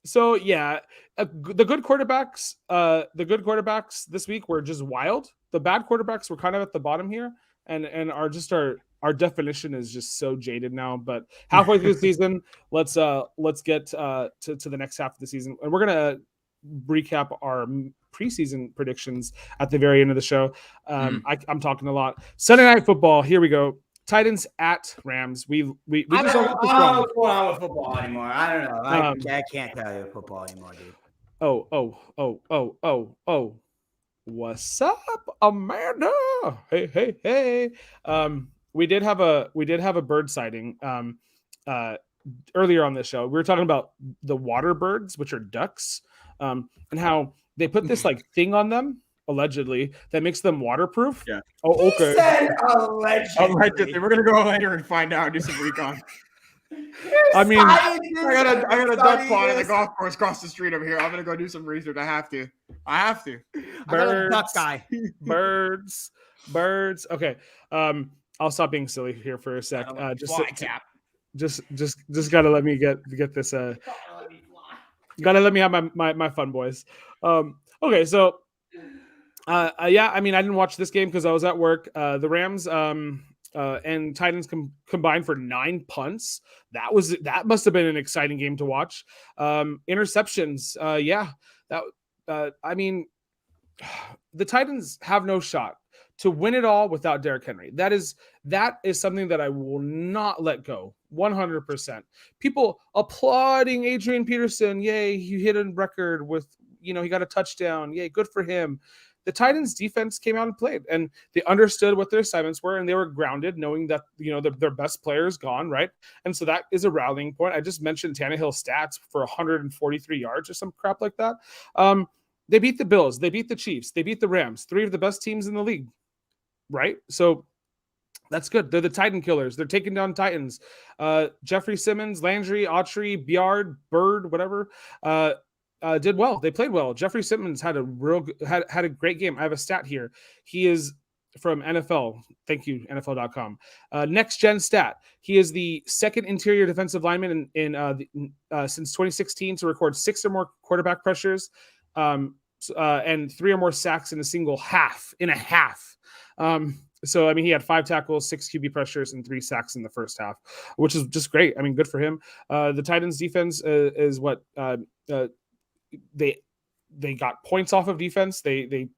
Speaker 1: So the good quarterbacks this week were just wild. The bad quarterbacks were kind of at the bottom here, and our definition is just so jaded now. But halfway through the season, let's get to the next half of the season, and we're gonna recap our preseason predictions at the very end of the show. I'm talking a lot. Sunday Night Football. Here we go. Titans at Rams. I don't know
Speaker 3: what's going on with football anymore. I don't know. I can't tell you football anymore, dude.
Speaker 1: Oh. What's up, Amanda? Hey. We did have a bird sighting earlier on this show. We were talking about the water birds, which are ducks, and how they put this thing on them allegedly that makes them waterproof.
Speaker 2: Yeah.
Speaker 1: Oh, okay.
Speaker 3: He said allegedly.
Speaker 2: We're gonna go later and find out. Do some recon.
Speaker 1: I mean,
Speaker 2: I got a duck pond at the golf course across the street over here. I'm gonna go do some research. I have to.
Speaker 1: Birds,
Speaker 3: duck guy.
Speaker 1: birds. Okay. I'll stop being silly here for a sec. Just gotta let me get this. Gotta let me have my fun, boys. Okay, so I didn't watch this game because I was at work. The Rams and Titans combined for 9 punts. That must have been an exciting game to watch. Interceptions. The Titans have no shot to win it all without Derrick Henry. That is something that I will not let go. 100%. People applauding Adrian Peterson. Yay, he hit a record with, he got a touchdown. Yay, good for him. the Titans defense came out and played, and they understood what their assignments were, and they were grounded, knowing that, their best player is gone, right? And so that is a rallying point. I just mentioned Tannehill's stats for 143 yards or some crap like that. They beat the Bills, they beat the Chiefs, they beat the Rams, 3 of the best teams in the league, right? So that's good. They're the Titan killers. They're taking down Titans. Jeffrey Simmons, Landry, Autry, Biard, Bird, whatever, did well. They played well. Jeffrey Simmons had a great game. I have a stat here. He is from NFL. Thank you, NFL.com. Next gen stat. He is the second interior defensive lineman since 2016 to record 6 or more quarterback pressures, and 3 or more sacks in a half. So, I mean, he had 5 tackles, 6 QB pressures, and 3 sacks in the first half, which is just great. I mean, good for him. The Titans defense is what they got points off of defense. The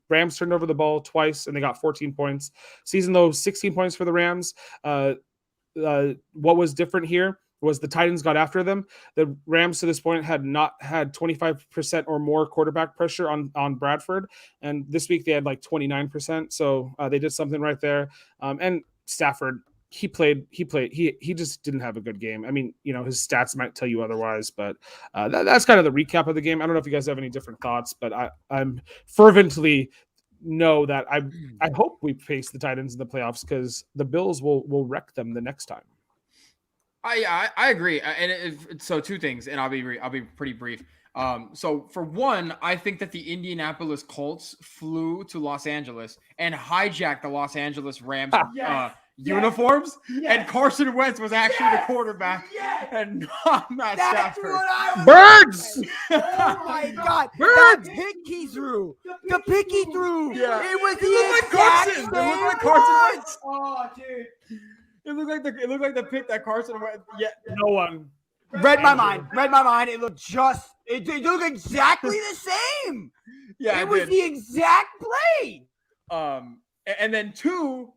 Speaker 1: Rams turned over the ball twice, and they got 14 points. Season low, 16 points for the Rams. What was different here was the Titans got after them. The Rams to this point had not had 25% or more quarterback pressure on Bradford, and this week they had like 29%. So they did something right there. And Stafford, he just didn't have a good game. I mean, his stats might tell you otherwise, but that's kind of the recap of the game. I don't know if you guys have any different thoughts, but I'm fervently know that I hope we face the Titans in the playoffs, because the Bills will wreck them the next time.
Speaker 2: I agree, and so 2 things, and I'll be pretty brief. So for one, I think that the Indianapolis Colts flew to Los Angeles and hijacked the Los Angeles Rams uniforms, and Carson Wentz was actually the quarterback, and not Matt Stafford.
Speaker 1: Birds!
Speaker 3: Oh my God!
Speaker 1: Birds!
Speaker 3: The pick he threw. The pick he threw.
Speaker 2: Yeah.
Speaker 3: It was
Speaker 2: It looked like Carson. It looked like Carson Wentz.
Speaker 3: Oh, dude.
Speaker 2: It looked like the pick that Carson went. Yeah,
Speaker 1: no one
Speaker 3: read my mind. It looked it looked exactly the same.
Speaker 2: Yeah,
Speaker 3: it was the exact play.
Speaker 2: And then 2,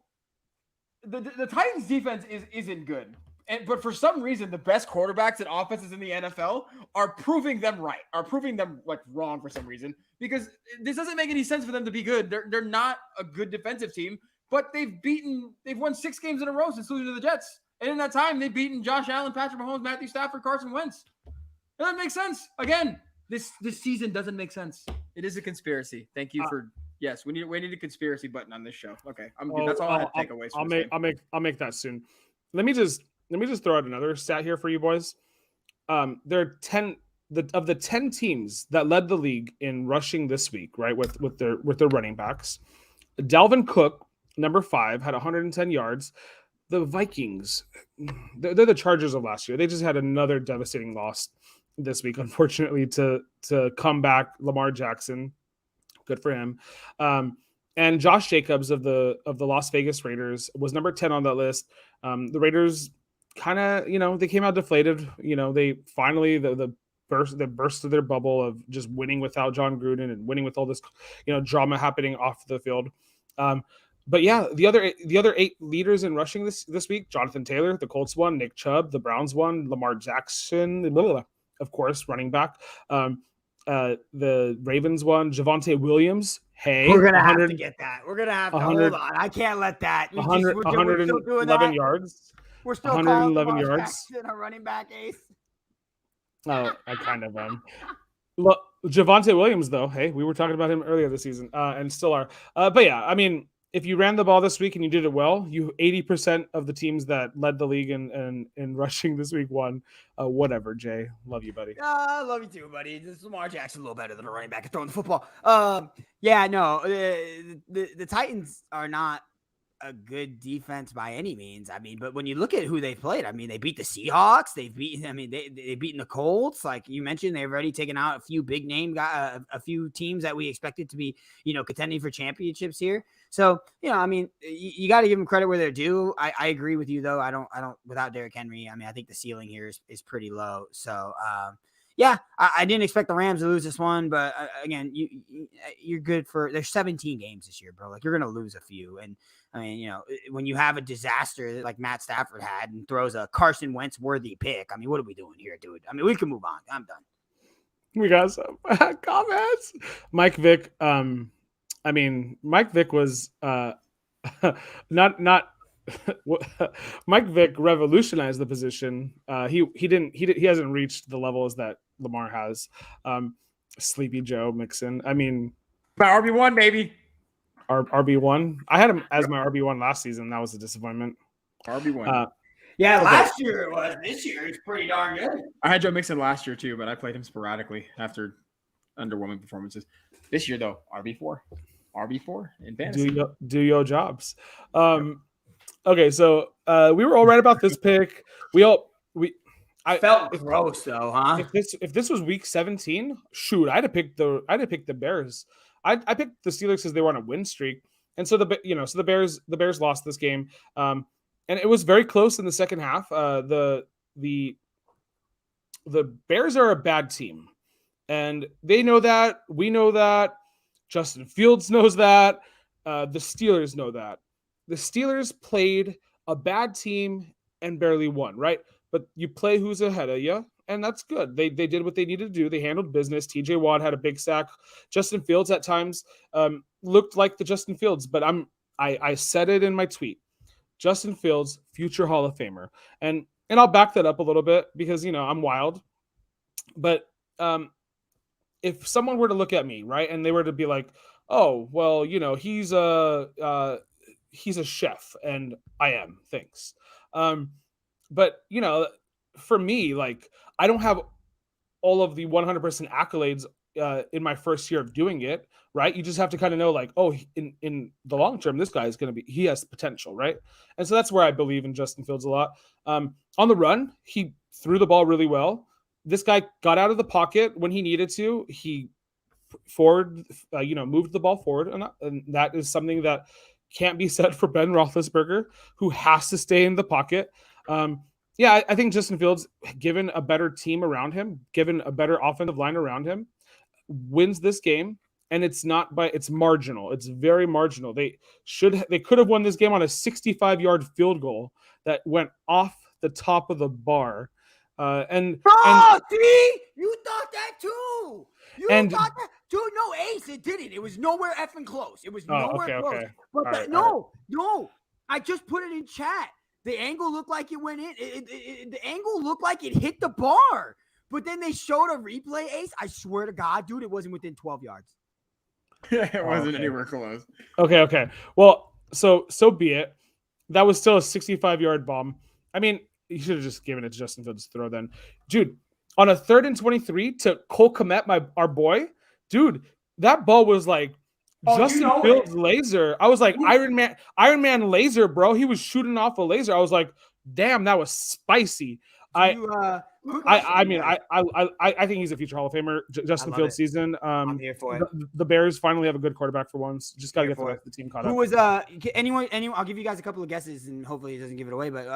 Speaker 2: the Titans defense isn't good. But for some reason, the best quarterbacks and offenses in the NFL are proving them right, are proving them like wrong for some reason, because this doesn't make any sense for them to be good. They're not a good defensive team. But they've won 6 games in a row since losing to the Jets. And in that time, they've beaten Josh Allen, Patrick Mahomes, Matthew Stafford, Carson Wentz. That doesn't make sense. Again, this season doesn't make sense. It is a conspiracy. Thank you for yes. We need a conspiracy button on this show. Okay, I'm good. That's all I have to take away.
Speaker 1: I'll make that soon. Let me just throw out another stat here for you boys. There are 10 of the 10 teams that led the league in rushing this week, right? With their running backs. Dalvin Cook, number 5, had 110 yards. The Vikings, they're the Chargers of last year. They just had another devastating loss this week, unfortunately, to come back. Lamar Jackson, good for him. And Josh Jacobs of the Las Vegas Raiders was number 10 on that list. The Raiders kind of, they came out deflated. They finally the burst of their bubble of just winning without John Gruden and winning with all this, drama happening off the field. But yeah, the other 8 leaders in rushing this week: Jonathan Taylor, the Colts won; Nick Chubb, the Browns won; Lamar Jackson, of course, running back. The Ravens won; Javonte Williams. Hey,
Speaker 3: we're gonna have to get that. We're gonna have to hold on. I can't let that.
Speaker 1: 111 yards.
Speaker 3: We're still
Speaker 1: 111 yards.
Speaker 3: A running back ace.
Speaker 1: Oh, I kind of am. Look, Javonte Williams, though. Hey, we were talking about him earlier this season, and still are. But yeah, I mean, if you ran the ball this week and you did it well, 80% of the teams that led the league in rushing this week won. Whatever, Jay. Love you, buddy.
Speaker 3: Love you too, buddy. This Lamar Jackson a little better than a running back at throwing the football. Yeah, no, the Titans are not a good defense by any means. I mean, but when you look at who they played, I mean, they beat the Seahawks. They've beaten the Colts. Like you mentioned, they've already taken out a few big name guys, a few teams that we expected to be, contending for championships here. So, I mean, you got to give them credit where they're due. I agree with you though. I don't without Derrick Henry. I mean, I think the ceiling here is pretty low. So, yeah, I didn't expect the Rams to lose this one, but again, you're good for. There's 17 games this year, bro. Like you're gonna lose a few, and I mean, when you have a disaster like Matt Stafford had and throws a Carson Wentz worthy pick, I mean, what are we doing here, dude? I mean, we can move on. I'm done.
Speaker 1: We got some comments. Mike Vick, I mean, Mike Vick was not Mike Vick revolutionized the position. He hasn't reached the levels that Lamar has. Sleepy Joe Mixon. I mean,
Speaker 2: My RB1, baby.
Speaker 1: RB1. I had him as my RB1 last season. That was a disappointment.
Speaker 2: RB1.
Speaker 3: Yeah, last year it was. This year it's pretty darn good.
Speaker 2: I had Joe Mixon last year too, but I played him sporadically after underwhelming performances. This year though, RB4 in fantasy.
Speaker 1: Do your jobs. Okay, so we were all right about this pick. I
Speaker 3: felt gross though, huh?
Speaker 1: If this was week 17, shoot, I'd have picked the Bears. I picked the Steelers because they were on a win streak, and so the Bears lost this game, and it was very close in the second half. The Bears are a bad team, and they know that. We know that. Justin Fields knows that. The Steelers know that. The Steelers played a bad team and barely won, right? But you play who's ahead of you, and that's good. They did what they needed to do. They handled business. TJ Watt had a big sack. Justin Fields at times looked like the Justin Fields, but I said it in my tweet. Justin Fields, future Hall of Famer. And I'll back that up a little bit because, I'm wild. But if someone were to look at me, right, and they were to be like, oh, well, he's a chef, and I am. Thanks. But, for me, like, I don't have all of the 100% accolades in my first year of doing it, right? You just have to kind of know, like, oh, in the long term, this guy is going to he has potential, right? And so that's where I believe in Justin Fields a lot. On the run, he threw the ball really well. This guy got out of the pocket when he needed to. He moved the ball forward, and that is something that can't be said for Ben Roethlisberger, who has to stay in the pocket. I think Justin Fields, given a better team around him, given a better offensive line around him, wins this game. And it's marginal. It's very marginal. They could have won this game on a 65-yard field goal that went off the top of the bar. See,
Speaker 3: you thought that too. Thought that, dude. No, Ace, it didn't. It was nowhere effing close. It was nowhere close. Okay. But no. I just put it in chat. The angle looked like it went in. The angle looked like it hit the bar. But then they showed a replay, Ace. I swear to God, dude, it wasn't within 12 yards.
Speaker 2: It wasn't anywhere close.
Speaker 1: Okay. Well, so be it. That was still a 65-yard bomb. I mean, you should have just given it to Justin Fields to throw then. Dude, on a 3rd and 23 to Cole Kmet, our boy, dude, that ball was like Justin Fields laser. I was like, Iron Man laser, bro. He was shooting off a laser. I was like, damn, that was spicy. I think he's a future Hall of Famer. Justin Fields season.
Speaker 3: I'm here for it.
Speaker 1: The Bears finally have a good quarterback for once. Just got to get the team caught up.
Speaker 3: Who was anyone? I'll give you guys a couple of guesses, and hopefully it doesn't give it away. But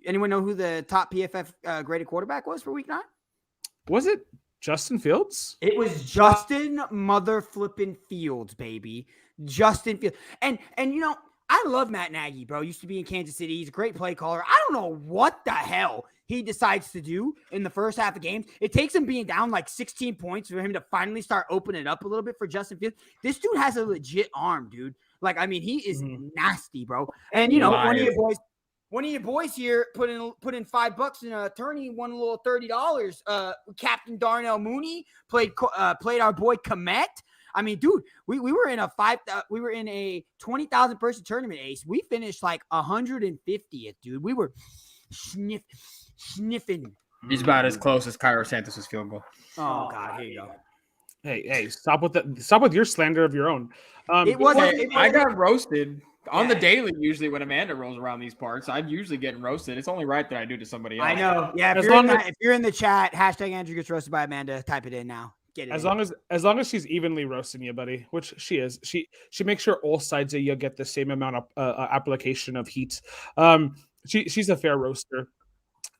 Speaker 3: anyone know who the top PFF graded quarterback was for Week 9?
Speaker 1: Was it Justin Fields?
Speaker 3: It was Justin mother flipping Fields, baby. Justin Fields, and I love Matt Nagy, bro. Used to be in Kansas City. He's a great play caller. I don't know what the hell he decides to do in the first half of games. It takes him being down like 16 points for him to finally start opening it up a little bit for Justin Fields. This dude has a legit arm, dude. Like, I mean, he is nasty, bro. And one of your boys here put in $5 in a tourney, won a little $30. Captain Darnell Mooney played our boy Kmet. I mean, dude, we were in a 20,000 person tournament, Ace. We finished like 150th, dude. We were sniffing.
Speaker 2: He's about as close as Cairo Santos' field goal.
Speaker 3: Oh God, here you go.
Speaker 1: Hey, stop with your slander of your own.
Speaker 2: I got roasted on the daily. Usually, when Amanda rolls around these parts, I'm usually getting roasted. It's only right that I do to somebody else.
Speaker 3: I know. Yeah, if you're in the chat, hashtag Andrew gets roasted by Amanda. Type it in now.
Speaker 1: As long as she's evenly roasting you, buddy, which she is, she makes sure all sides of you get the same amount of application of heat. She's a fair roaster.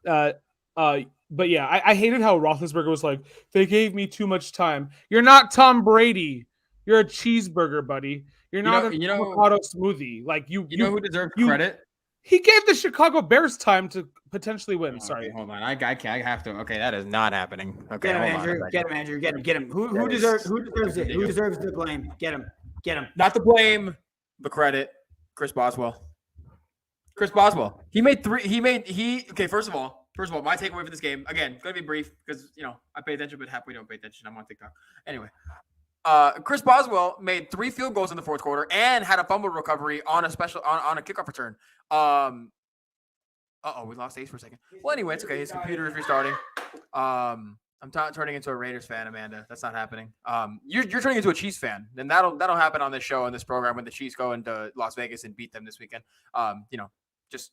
Speaker 1: But yeah, I hated how Roethlisberger was like, they gave me too much time. You're not Tom Brady. You're a cheeseburger, buddy. You're not an avocado smoothie. Like you know
Speaker 2: who deserves credit?
Speaker 1: He gave the Chicago Bears time to potentially win. Sorry.
Speaker 2: Hold on. I have to. Okay, that is not happening. Okay,
Speaker 3: get him, Andrew. Get him. Who deserves it? Who deserves the blame? Get him. Get him.
Speaker 4: Not to blame, but credit Chris Boswell. Chris Boswell. Okay, first of all, my takeaway from this game, again, gonna be brief because I pay attention, but halfway don't pay attention. I'm on TikTok. Anyway. Chris Boswell made 3 field goals in the fourth quarter and had a fumble recovery on a kickoff return. We lost Ace for a second. Well, anyway, it's okay. His computer is restarting. I'm turning into a Raiders fan, Amanda. That's not happening. You're turning into a Chiefs fan, and that'll happen on this show and this program when the Chiefs go into Las Vegas and beat them this weekend. Just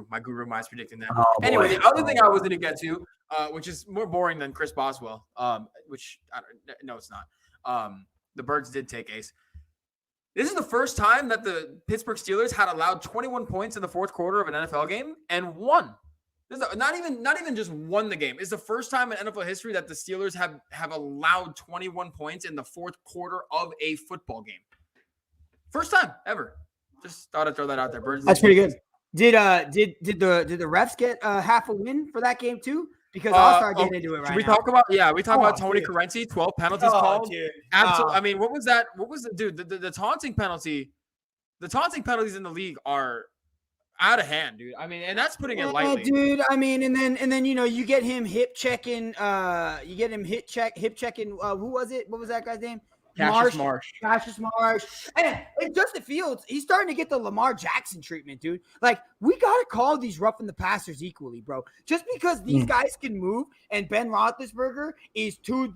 Speaker 4: my guru mind's predicting that.
Speaker 3: Oh,
Speaker 4: anyway, the other thing I was going to get to, which is more boring than Chris Boswell, which no, it's not. The Birds did take Ace. This is the first time that the Pittsburgh Steelers had allowed 21 points in the fourth quarter of an NFL game and won. This is not even just won the game. It's the first time in NFL history that the Steelers have allowed 21 points in the fourth quarter of a football game. First time ever. Just thought I'd throw that out there. Birds.
Speaker 3: That's pretty good. Did the refs get half a win for that game too? Because I'll start getting into it right now.
Speaker 4: We talk about Tony Correnti, 12 penalties called. Absolutely. I mean, what was that? What was the taunting penalty? The taunting penalties in the league are out of hand, dude. I mean, and that's putting it lightly.
Speaker 3: Dude, I mean, and then you get him hip checking hip checking who was it? What was that guy's name?
Speaker 4: Cassius
Speaker 3: Marsh. And Justin Fields, he's starting to get the Lamar Jackson treatment, dude. Like, we got to call these roughing the passers equally, bro. Just because these guys can move and Ben Roethlisberger is two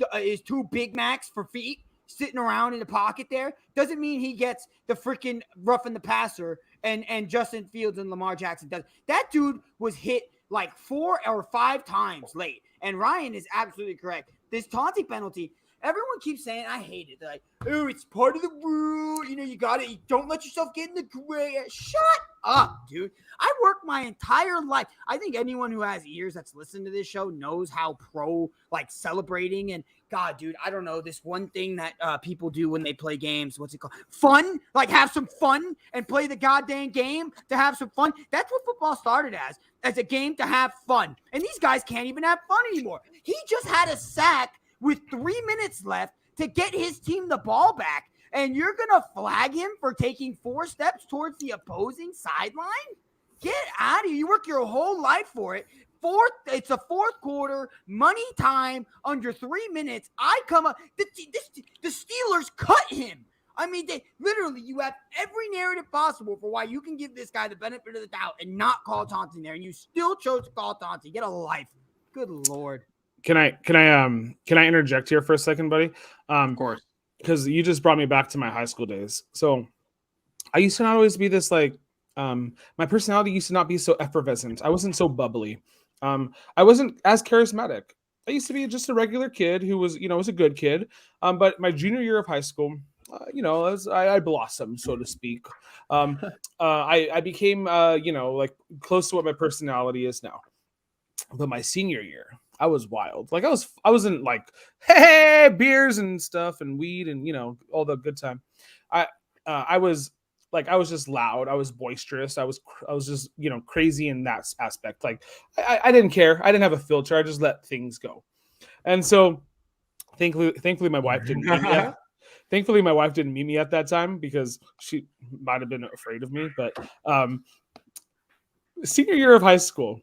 Speaker 3: Big Macs for feet sitting around in the pocket there doesn't mean he gets the freaking roughing the passer and Justin Fields and Lamar Jackson does. That dude was hit like 4 or 5 times late. And Ryan is absolutely correct. This taunting penalty, everyone keeps saying, I hate it. They're like, oh, it's part of the rule. You got it. You don't let yourself get in the gray. Shut up, dude. I worked my entire life. I think anyone who has ears that's listened to this show knows how pro, celebrating. And God, dude, I don't know. This one thing that people do when they play games, what's it called? Fun? Have some fun and play the goddamn game to have some fun. That's what football started as a game to have fun. And these guys can't even have fun anymore. He just had a sack with 3 minutes left to get his team the ball back, and you're going to flag him for taking 4 steps towards the opposing sideline? Get out of here. You work your whole life for it. It's a fourth quarter, money time, under 3 minutes. I come up. The Steelers cut him. I mean, you have every narrative possible for why you can give this guy the benefit of the doubt and not call taunting there, and you still chose to call taunting. Get a life. Good Lord.
Speaker 1: Can I interject here for a second, buddy?
Speaker 4: Of course. Because
Speaker 1: you just brought me back to my high school days. So I used to not always be this my personality used to not be so effervescent. I wasn't so bubbly. I wasn't as charismatic. I used to be just a regular kid who was a good kid. But my junior year of high school, I blossomed, so to speak. I became close to what my personality is now. But my senior year, I was wild. I wasn't hey, beers and stuff and weed and all the good time. I was just loud. I was boisterous. I was just crazy in that aspect. I didn't care. I didn't have a filter. I just let things go. And so, thankfully, my wife didn't. Thankfully, my wife didn't meet me at that time because she might have been afraid of me. But senior year of high school,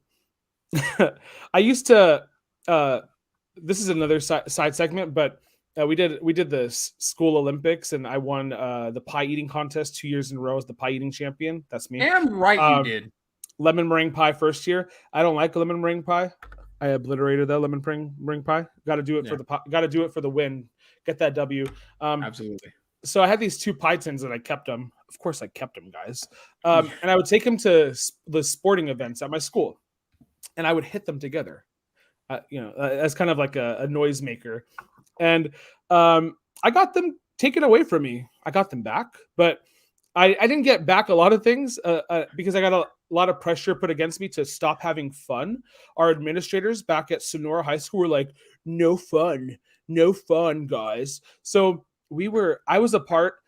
Speaker 1: I used to. This is another side segment, but we did the school Olympics, and I won the pie eating contest 2 years in a row as the pie eating champion. That's me.
Speaker 4: Damn right you did.
Speaker 1: Lemon meringue pie first year. I don't like lemon meringue pie. I obliterated that lemon meringue pie. Got to do it for the got to do it for the win. Get that W.
Speaker 4: Absolutely.
Speaker 1: So I had these 2 pie tins and I kept them. Of course, I kept them, guys. And I would take them to the sporting events at my school, and I would hit them together. As kind of like a noisemaker. And I got them taken away from me. I got them back, but I didn't get back a lot of things because I got a lot of pressure put against me to stop having fun. Our administrators back at Sonora High School were like, no fun, guys. So I was a part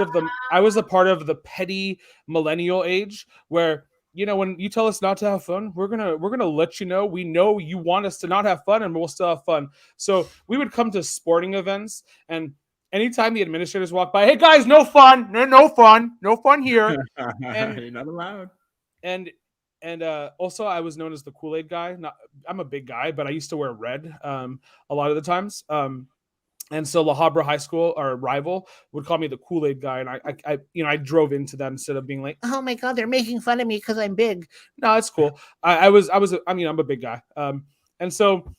Speaker 1: of the petty millennial age where, when you tell us not to have fun, we're gonna let you know. We know you want us to not have fun, and we'll still have fun. So we would come to sporting events, and anytime the administrators walk by, hey guys, no fun, no fun here. And
Speaker 2: You're not allowed.
Speaker 1: And also I was known as the Kool-Aid guy. I'm a big guy, but I used to wear red a lot of the times. And so La Habra High School, our rival, would call me the Kool-Aid guy, and I drove into that instead of being like, oh my god, they're making fun of me because I'm big. No, it's cool. I'm a big guy. And so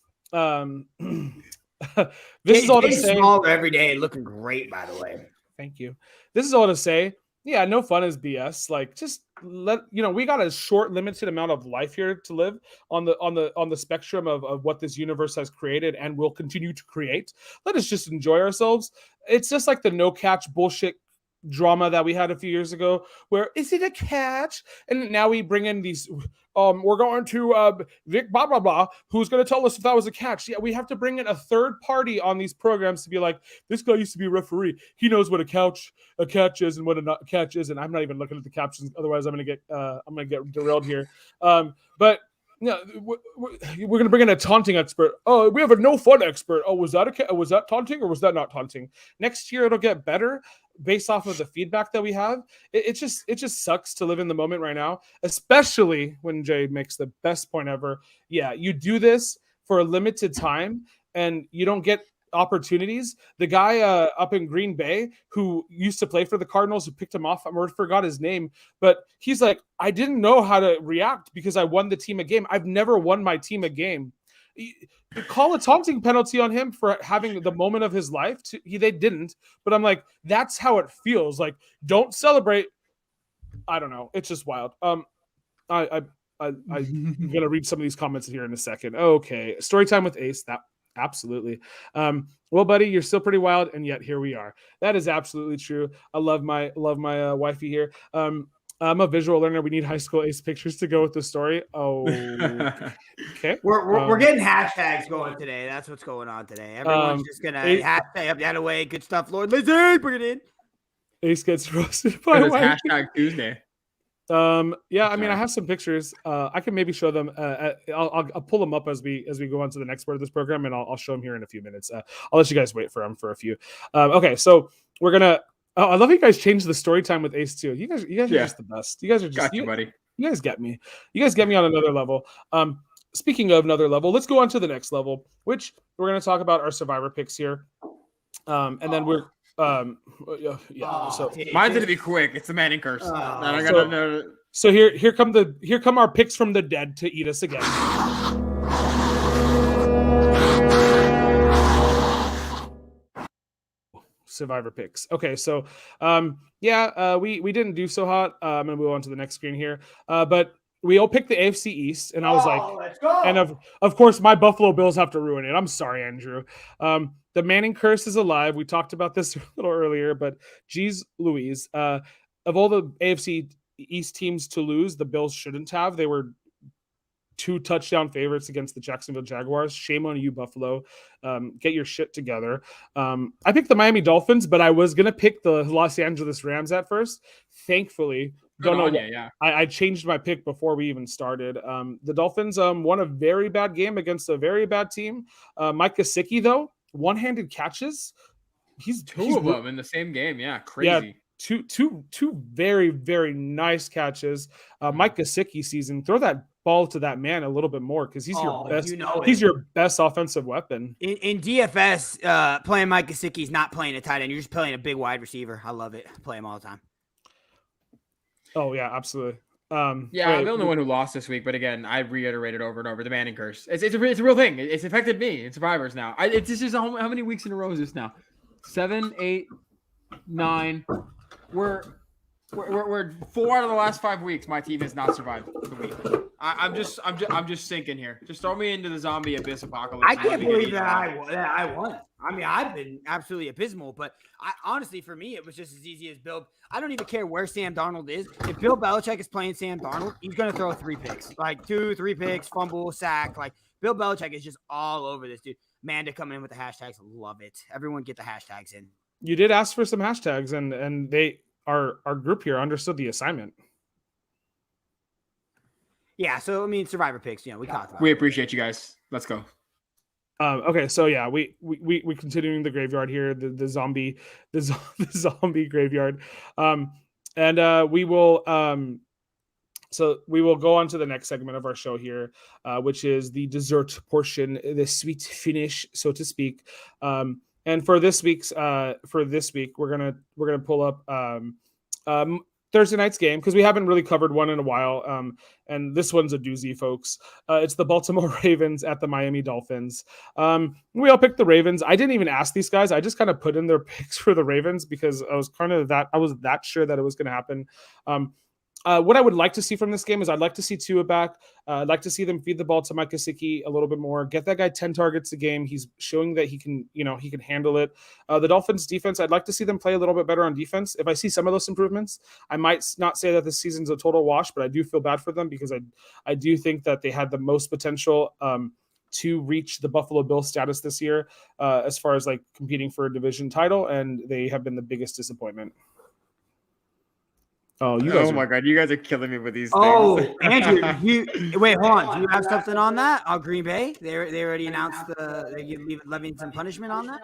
Speaker 1: this is all to say.
Speaker 3: Smaller every day, looking great, by the way.
Speaker 1: Thank you. This is all to say. Yeah, no fun is BS. Like, just we got a short, limited amount of life here to live on the spectrum of what this universe has created and will continue to create. Let us just enjoy ourselves. It's just like the no catch bullshit drama that we had a few years ago, where is it a catch? And now we bring in these. We're going to Vic blah blah blah, who's going to tell us if that was a catch. Yeah, we have to bring in a third party on these programs to be like, this guy used to be a referee. He knows what a catch is and what a catch is. And I'm not even looking at the captions, otherwise I'm gonna get derailed here. But yeah, we're going to bring in a taunting expert. Oh, we have a no fun expert. Oh, was that taunting or was that not taunting? Next year it'll get better based off of the feedback that we have. It just sucks to live in the moment right now, especially when Jay makes the best point ever. Yeah, you do this for a limited time and you don't get opportunities. The guy up in Green Bay who used to play for the Cardinals, who picked him off, I forgot his name, but he's like, I didn't know how to react because I won the team a game. I've never won my team a game. Call a taunting penalty on him for having the moment of his life. They didn't, but I'm like, that's how it feels. Like, don't celebrate. I don't know. It's just wild. I'm gonna read some of these comments here in a second. Okay, story time with Ace. That absolutely. Well, buddy, you're still pretty wild, and yet here we are. That is absolutely true. I love my wifey here. I'm a visual learner. We need high school Ace pictures to go with the story. Oh, okay.
Speaker 3: We're getting hashtags going today. That's what's going on today. Everyone's just gonna hashtag up that away. Good stuff, Lord Lizzie. Bring it in.
Speaker 1: Ace gets roasted by
Speaker 2: hashtag Tuesday.
Speaker 1: Yeah, I mean, I have some pictures. I can maybe show them. I'll pull them up as we go on to the next part of this program, and I'll show them here in a few minutes. I'll let you guys wait for them for a few. Okay, so we're gonna. I love you guys changed the story time with Ace too. You guys are just the best. You guys are just
Speaker 2: buddy.
Speaker 1: You guys get me. You guys get me on another level. Speaking of another level, let's go on to the next level, which we're gonna talk about our survivor picks here. And then we're. So
Speaker 2: mine's gonna be quick. It's the Manning curse.
Speaker 1: So here come our picks from the dead to eat us again. Survivor picks. Okay, so we didn't do so hot. I'm gonna move on to the next screen here. But we all picked the AFC East, and I was
Speaker 3: let's go.
Speaker 1: And of course my Buffalo Bills have to ruin it. I'm sorry, Andrew. The Manning curse is alive. We talked about this a little earlier, but geez Louise, of all the AFC East teams to lose, the Bills shouldn't have. They were 2 touchdown favorites against the Jacksonville Jaguars. Shame on you, Buffalo. Get your shit together. I picked the Miami Dolphins, but I was going to pick the Los Angeles Rams at first. Thankfully, I changed my pick before we even started. The Dolphins won a very bad game against a very bad team. Mike Gesicki, though, one-handed catches. He's
Speaker 2: two of them in the same game. Yeah, crazy.
Speaker 1: Yeah, two very, very nice catches. Mike Gesicki season. Throw that ball to that man a little bit more because he's your best. He's your best offensive weapon.
Speaker 3: In DFS, playing Mike Gesicki is not playing a tight end. You're just playing a big wide receiver. I love it. I play him all the time.
Speaker 1: Oh yeah, absolutely.
Speaker 2: I'm the only one who lost this week, but again, I reiterated over and over the Manning curse. It's a real thing. It's affected me in survivors now. It's just how many weeks in a row is this now? 7, 8, 9. We're 4 out of the last 5 weeks. My team has not survived the week. I'm just sinking here. Just throw me into the zombie abyss apocalypse.
Speaker 3: I can't believe that I won. I mean, I've been absolutely abysmal, but honestly, for me, it was just as easy as Bill. I don't even care where Sam Darnold is. If Bill Belichick is playing Sam Darnold, he's going to throw 3 picks, like 2, 3 picks, fumble, sack. Like Bill Belichick is just all over this dude. Manda coming in with the hashtags, love it. Everyone get the hashtags in.
Speaker 1: You did ask for some hashtags, and they our group here understood the assignment.
Speaker 3: Yeah, so I mean, survivor picks. We talked about.
Speaker 2: We appreciate you guys. Let's go.
Speaker 1: Okay, so yeah, we continuing the graveyard here, the zombie the zombie graveyard, and we will so we will go on to the next segment of our show here, which is the dessert portion, the sweet finish, so to speak. And for this week, we're gonna pull up Thursday night's game because we haven't really covered one in a while. And this one's a doozy, folks. It's the Baltimore Ravens at the Miami Dolphins. We all picked the Ravens. I didn't even ask these guys. I just kind of put in their picks for the Ravens because I was that sure that it was going to happen. What I would like to see from this game is I'd like to see Tua back. I'd like to see them feed the ball to Mike Gesicki a little bit more. Get that guy 10 targets a game. He's showing that he can handle it. The Dolphins defense, I'd like to see them play a little bit better on defense. If I see some of those improvements, I might not say that this season's a total wash, but I do feel bad for them because I do think that they had the most potential to reach the Buffalo Bills status this year as far as like competing for a division title, and they have been the biggest disappointment. Oh, you guys!
Speaker 2: Oh my God, you guys are killing me with these
Speaker 3: Oh,
Speaker 2: things.
Speaker 3: Andrew, wait, hold on. Do you have something on that? Green Bay, they already announced they levying some punishment on that.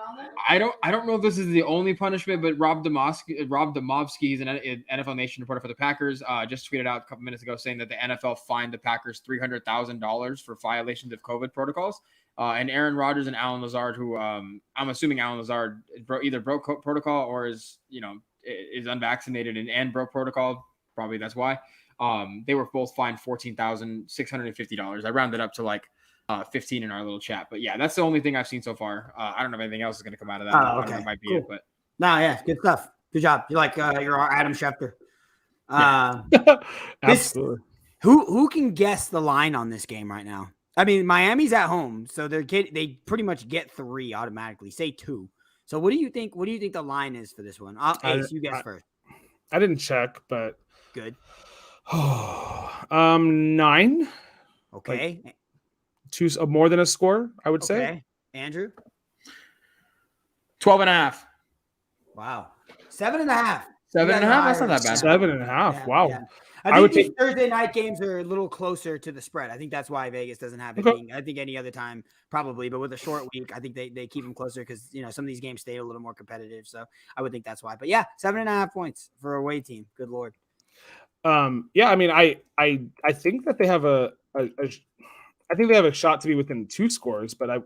Speaker 2: I don't know if this is the only punishment, but Rob Demovsky, he's an NFL Nation reporter for the Packers, just tweeted out a couple minutes ago saying that the NFL fined the Packers $300,000 for violations of COVID protocols. And Aaron Rodgers and Alan Lazard, who I'm assuming Alan Lazard either broke protocol or is unvaccinated and broke protocol. Probably that's why. They were both fined $14,650. I rounded up to like 15 in our little chat, but yeah, that's the only thing I've seen so far. I don't know if anything else is going to come out of that.
Speaker 3: Oh, okay.
Speaker 2: It might be
Speaker 3: cool.
Speaker 2: it, but
Speaker 3: yeah, good stuff. Good job. You're like you're our Adam Schefter.
Speaker 1: Absolutely.
Speaker 3: Who can guess the line on this game right now? I mean, Miami's at home, so they pretty much get 3 automatically. Say 2. So what do you think? What do you think the line is for this one? Ace, you guess first.
Speaker 1: I didn't check, but
Speaker 3: good.
Speaker 1: 9.
Speaker 3: Okay.
Speaker 1: Like 2 more than a score, I would say.
Speaker 3: Andrew.
Speaker 2: 12.5.
Speaker 3: Wow. 7.5.
Speaker 2: 7.5. That's not that bad.
Speaker 1: 7.5.
Speaker 3: Yeah,
Speaker 1: wow.
Speaker 3: Yeah. I think these Thursday night games are a little closer to the spread. I think that's why Vegas doesn't have it. I think any other time probably, but with a short week, I think they keep them closer because some of these games stay a little more competitive. So I would think that's why. But yeah, 7.5 points for a away team. Good Lord.
Speaker 1: Yeah, I mean, I think that they have I think they have a shot to be within 2 scores, but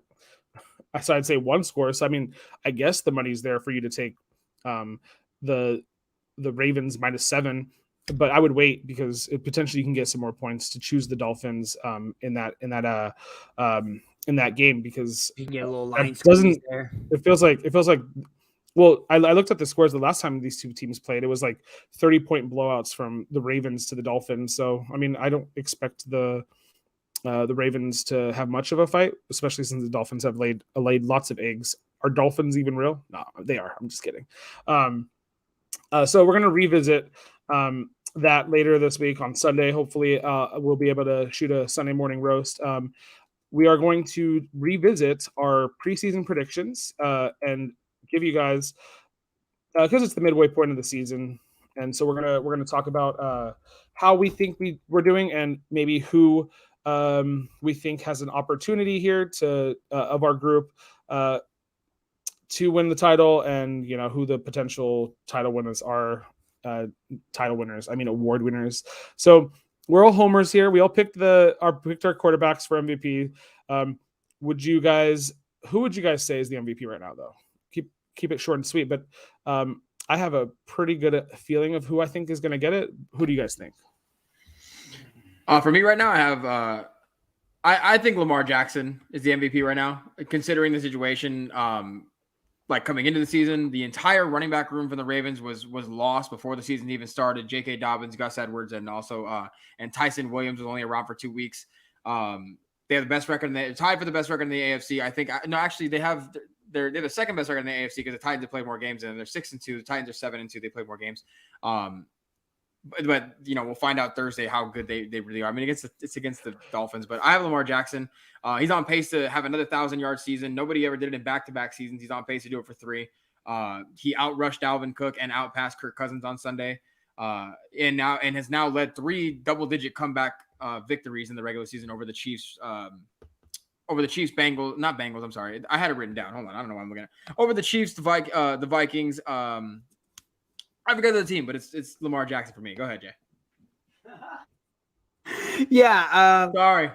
Speaker 1: so I'd say 1 score. So I mean, I guess the money's there for you to take the Ravens -7. But I would wait because potentially you can get some more points to choose the Dolphins in that game because
Speaker 3: you can get a little line
Speaker 1: there. It feels like well, I looked at the scores the last time these two teams played. It was like 30-point blowouts from the Ravens to the Dolphins. So I mean, I don't expect the Ravens to have much of a fight, especially since the Dolphins have laid lots of eggs. Are Dolphins even real? No, they are. I'm just kidding. So we're gonna revisit that later this week on Sunday. Hopefully we'll be able to shoot a Sunday morning roast. We are going to revisit our preseason predictions and give you guys because it's the midway point of the season, and so we're gonna talk about how we think we're doing and maybe who we think has an opportunity here to of our group to win the title, and who the potential title winners are. Award winners. So we're all homers here. We all picked our quarterbacks for MVP. Who would you guys say is the MVP right now, though? Keep it short and sweet. But I have a pretty good feeling of who I think is going to get it. Who do you guys think?
Speaker 2: For me right now, I have I think Lamar Jackson is the MVP right now, considering the situation. Like coming into the season, the entire running back room for the Ravens was lost before the season even started. J.K. Dobbins, Gus Edwards, and also and Tyson Williams was only around for 2 weeks. They have the best record. They're tied for the best record in the AFC. I think. No, actually, they're the second best record in the AFC because the Titans have played more games and they're 6-2. The Titans are 7-2. They play more games. But we'll find out Thursday how good they really are. I mean, it's against the Dolphins, but I have Lamar Jackson. He's on pace to have another 1,000-yard season. Nobody ever did it in back-to-back seasons. He's on pace to do it for 3. He outrushed Dalvin Cook and outpassed Kirk Cousins on Sunday, and has now led 3 double-digit comeback victories in the regular season over the Chiefs. over the Chiefs, Bengals, not Bengals. I'm sorry, I had it written down. Hold on, I don't know why I'm looking at over the Chiefs, the Vikings. I forgot the team, but it's Lamar Jackson for me. Go ahead, Jay.
Speaker 3: Yeah.
Speaker 2: Sorry.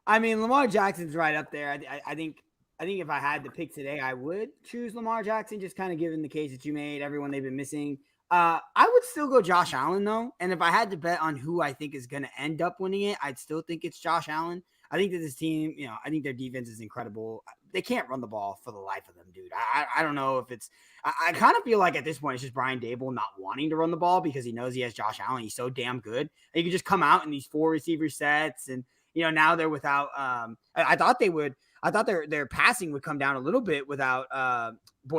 Speaker 3: I mean, Lamar Jackson's right up there. I think if I had to pick today, I would choose Lamar Jackson, just kind of given the case that you made, everyone they've been missing. I would still go Josh Allen, though. And if I had to bet on who I think is going to end up winning it, I'd still think it's Josh Allen. I think that this team, I think their defense is incredible. They can't run the ball for the life of them, dude. I don't know if it's – I kind of feel like at this point it's just Brian Dable not wanting to run the ball because he knows he has Josh Allen. He's so damn good. And he can just come out in these 4 receiver sets and, now they're without I thought they would. I thought their passing would come down a little bit without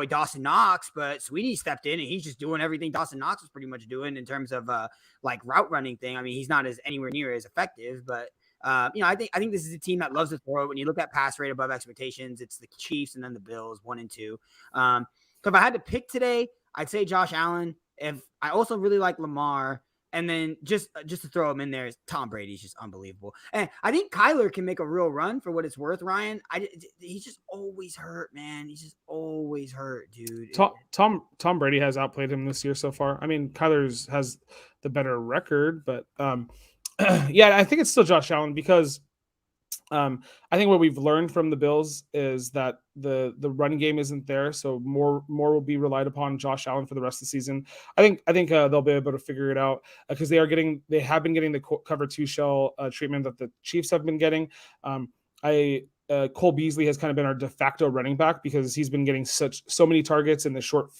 Speaker 3: Dawson Knox, but Sweetie stepped in and he's just doing everything Dawson Knox was pretty much doing in terms of like route running thing. I mean, he's not anywhere near as effective, but I think this is a team that loves to throw. When you look at pass rate above expectations, it's the Chiefs and then the Bills 1 and 2. So if I had to pick today, I'd say Josh Allen. If I also really like Lamar. And then just to throw him in there, Tom Brady's just unbelievable. And I think Kyler can make a real run for what it's worth, Ryan. He's just always hurt, man. He's just always hurt, dude.
Speaker 1: Tom Brady has outplayed him this year so far. I mean, Kyler's has the better record, but yeah, I think it's still Josh Allen because I think what we've learned from the Bills is that the run game isn't there, so more will be relied upon Josh Allen for the rest of the season. I think they'll be able to figure it out because they have been getting the cover 2 shell treatment that the Chiefs have been getting. Cole Beasley has kind of been our de facto running back because he's been getting so many targets in the short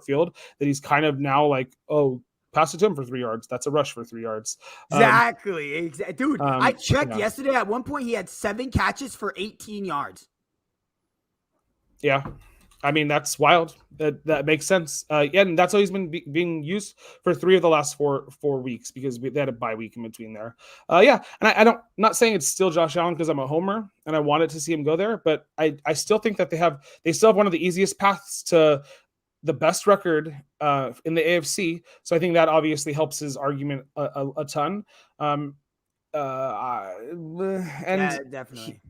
Speaker 1: field that he's kind of now like, oh, pass it to him for 3 yards. That's a rush for 3 yards.
Speaker 3: Exactly. Dude, I checked yesterday. At one point, he had 7 catches for 18 yards. Yeah.
Speaker 1: I mean, that's wild. That makes sense. And that's how he's been being used for 3 of the last four weeks because they had a bye week in between there. And I'm not saying it's still Josh Allen because I'm a homer and I wanted to see him go there, but I still think that they still have one of the easiest paths to the best record in the AFC. So I think that obviously helps his argument a ton.
Speaker 3: Yeah, definitely.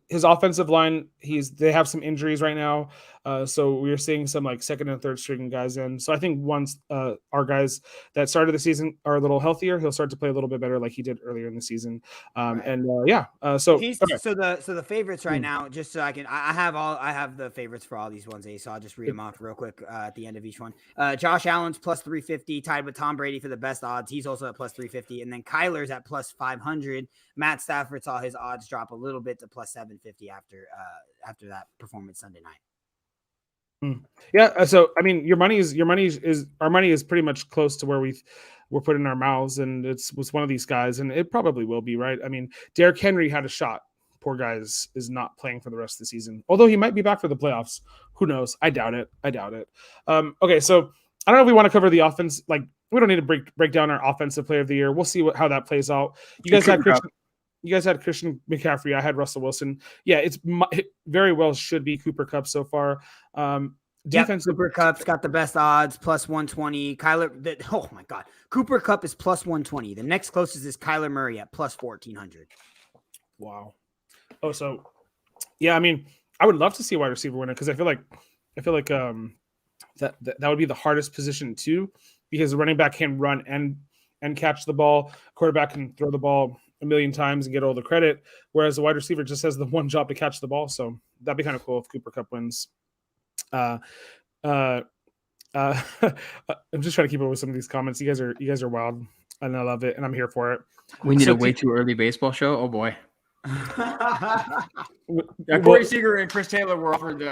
Speaker 1: His offensive line, they have some injuries right now. So we're seeing some like second and third string guys in. So I think once our guys that started the season are a little healthier, he'll start to play a little bit better like he did earlier in the season.
Speaker 3: Right.
Speaker 1: So
Speaker 3: the favorites right now, just so I have the favorites for all these ones, so I'll just read them off real quick at the end of each one. Josh Allen's plus 350, tied with Tom Brady for the best odds. He's also at plus 350, and then Kyler's at plus 500. Matt Stafford saw his odds drop a little bit to plus 750 after that performance Sunday night.
Speaker 1: Yeah, so I mean, our money is pretty much close to where we're putting our mouths, and was one of these guys, and it probably will be, right? I mean, Derrick Henry had a shot. Poor guy is not playing for the rest of the season, although he might be back for the playoffs. Who knows? I doubt it. Okay, so I don't know if we want to cover the offense. Like, we don't need to break down our offensive player of the year. We'll see how that plays out. You guys had Christian McCaffrey. I had Russell Wilson. Yeah, it very well should be Cooper Kupp so far. Defensive
Speaker 3: Cooper Kupp's got the best odds, plus 120. Oh my God. Cooper Kupp is plus 120. The next closest is Kyler Murray at plus 1,400.
Speaker 1: Wow. Oh, so yeah, I mean, I would love to see a wide receiver winner because I feel like that would be the hardest position too, because the running back can run and catch the ball. Quarterback can throw the ball a million times and get all the credit, whereas the wide receiver just has the one job to catch the ball. So that'd be kind of cool if Cooper Kupp wins. I'm just trying to keep up with some of these comments. You guys are wild, and I love it, and I'm here for it.
Speaker 2: We need a way too early baseball show. Oh boy. Corey Seager and Chris Taylor were offered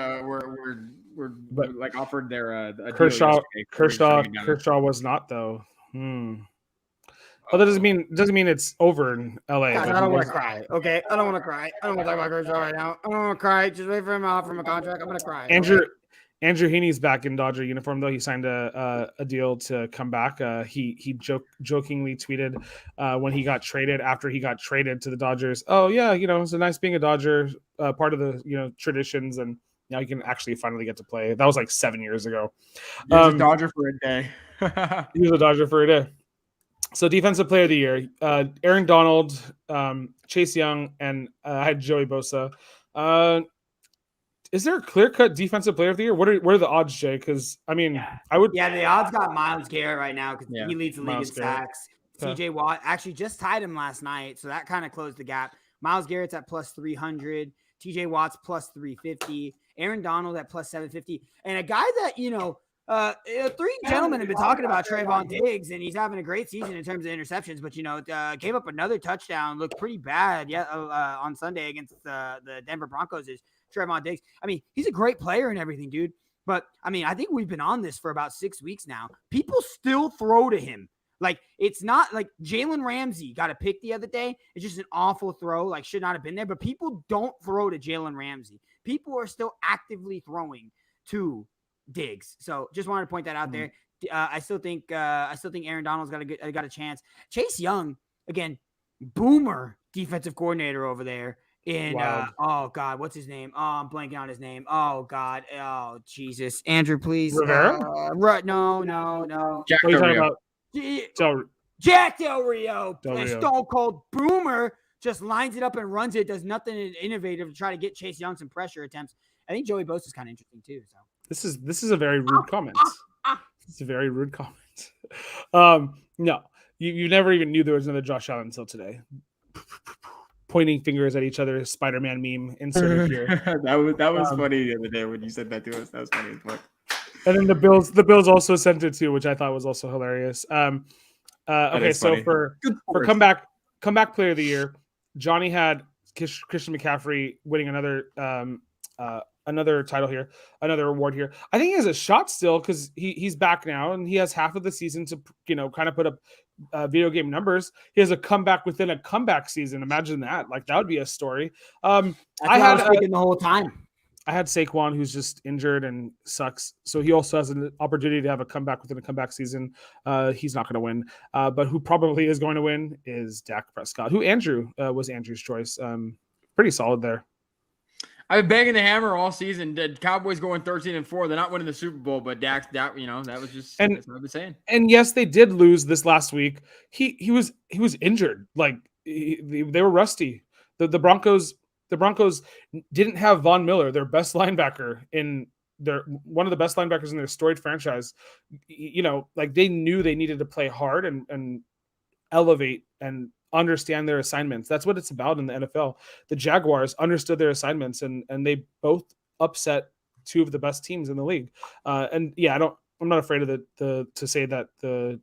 Speaker 2: offered their
Speaker 1: Kershaw was not though. Well, that doesn't mean it's over in LA.
Speaker 3: God, I don't want to cry. Okay, I don't want to cry. I don't want to talk about Kershaw right now. I don't want to cry. Just wait for him out from a contract. I'm gonna cry.
Speaker 1: Andrew Heaney's back in Dodger uniform though. He signed a deal to come back. He jokingly tweeted when he got traded after he got traded to the Dodgers. Oh yeah, it's a nice being a Dodger, part of the traditions, and now you can actually finally get to play. That was like 7 years ago.
Speaker 2: He was a Dodger for a day.
Speaker 1: He was a Dodger for a day. So defensive player of the year, Aaron Donald, Chase Young, and I had Joey Bosa. Is there a clear-cut defensive player of the year? What are the odds, Jay? Because I mean, I would.
Speaker 3: Yeah, the odds got Myles Garrett right now because
Speaker 2: Yeah,
Speaker 3: he leads the league in
Speaker 1: Myles Garrett.
Speaker 3: sacks.
Speaker 1: Okay.
Speaker 3: TJ Watt actually just tied him last night, so that kind of closed the gap. Myles Garrett's at plus 300. TJ Watt's plus 350. Aaron Donald at plus 750. And a guy that, three gentlemen have been talking about Trayvon Diggs, and he's having a great season in terms of interceptions, but, gave up another touchdown, looked pretty bad on Sunday against the Denver Broncos is Trayvon Diggs. I mean, he's a great player and everything, dude. But, I mean, I think we've been on this for about 6 weeks now. People still throw to him. Like, it's not like Jalen Ramsey got a pick the other day. It's just an awful throw, like should not have been there. But people don't throw to Jalen Ramsey. People are still actively throwing to Diggs. So just wanted to point that out there. I still think Aaron Donald's got a chance. Chase Young, again, boomer defensive coordinator over there. Oh God, what's his name? Oh, I'm blanking on his name. Oh God, oh Jesus, Andrew, please.
Speaker 1: Rivera?
Speaker 3: No.
Speaker 2: Jack
Speaker 1: What are you
Speaker 2: Del
Speaker 1: talking
Speaker 2: Rio.
Speaker 1: about?
Speaker 3: Jack Del Rio,
Speaker 1: Del Rio.
Speaker 3: stone cold boomer, just lines it up and runs it. Does nothing innovative to try to get Chase Young some pressure attempts. I think Joey Bosa is kind of interesting too. So
Speaker 1: This is a very rude comment. It's a very rude comment. No, you never even knew there was another Josh Allen until today. Pointing fingers at each other, Spider-Man meme inserted here.
Speaker 2: that was funny the other day when you said that to us. That was funny as fuck.
Speaker 1: And then the Bills also sent it too, which I thought was also hilarious. Okay, so
Speaker 2: funny.
Speaker 1: for comeback player of the year, Johnny had Christian McCaffrey winning another title here, another award here. I think he has a shot still because he's back now and he has half of the season to kind of put up video game numbers. He has a comeback within a comeback season. Imagine that. Like that would be a story.
Speaker 3: I was thinking the whole time.
Speaker 1: I had Saquon, who's just injured and sucks. So he also has an opportunity to have a comeback within a comeback season. He's not going to win. But who probably is going to win is Dak Prescott, who Andrew was Andrew's choice. Pretty solid there.
Speaker 2: I've been banging the hammer all season. The Cowboys going 13-4. They're not winning the Super Bowl, but Dak, that was just that's what I've been saying.
Speaker 1: And yes, they did lose this last week. He was injured. Like they were rusty. The Broncos didn't have Von Miller, their best linebacker one of the best linebackers in their storied franchise. Like they knew they needed to play hard and elevate and understand their assignments. That's what it's about in the NFL. The Jaguars understood their assignments and they both upset two of the best teams in the league. I'm not afraid of to say that the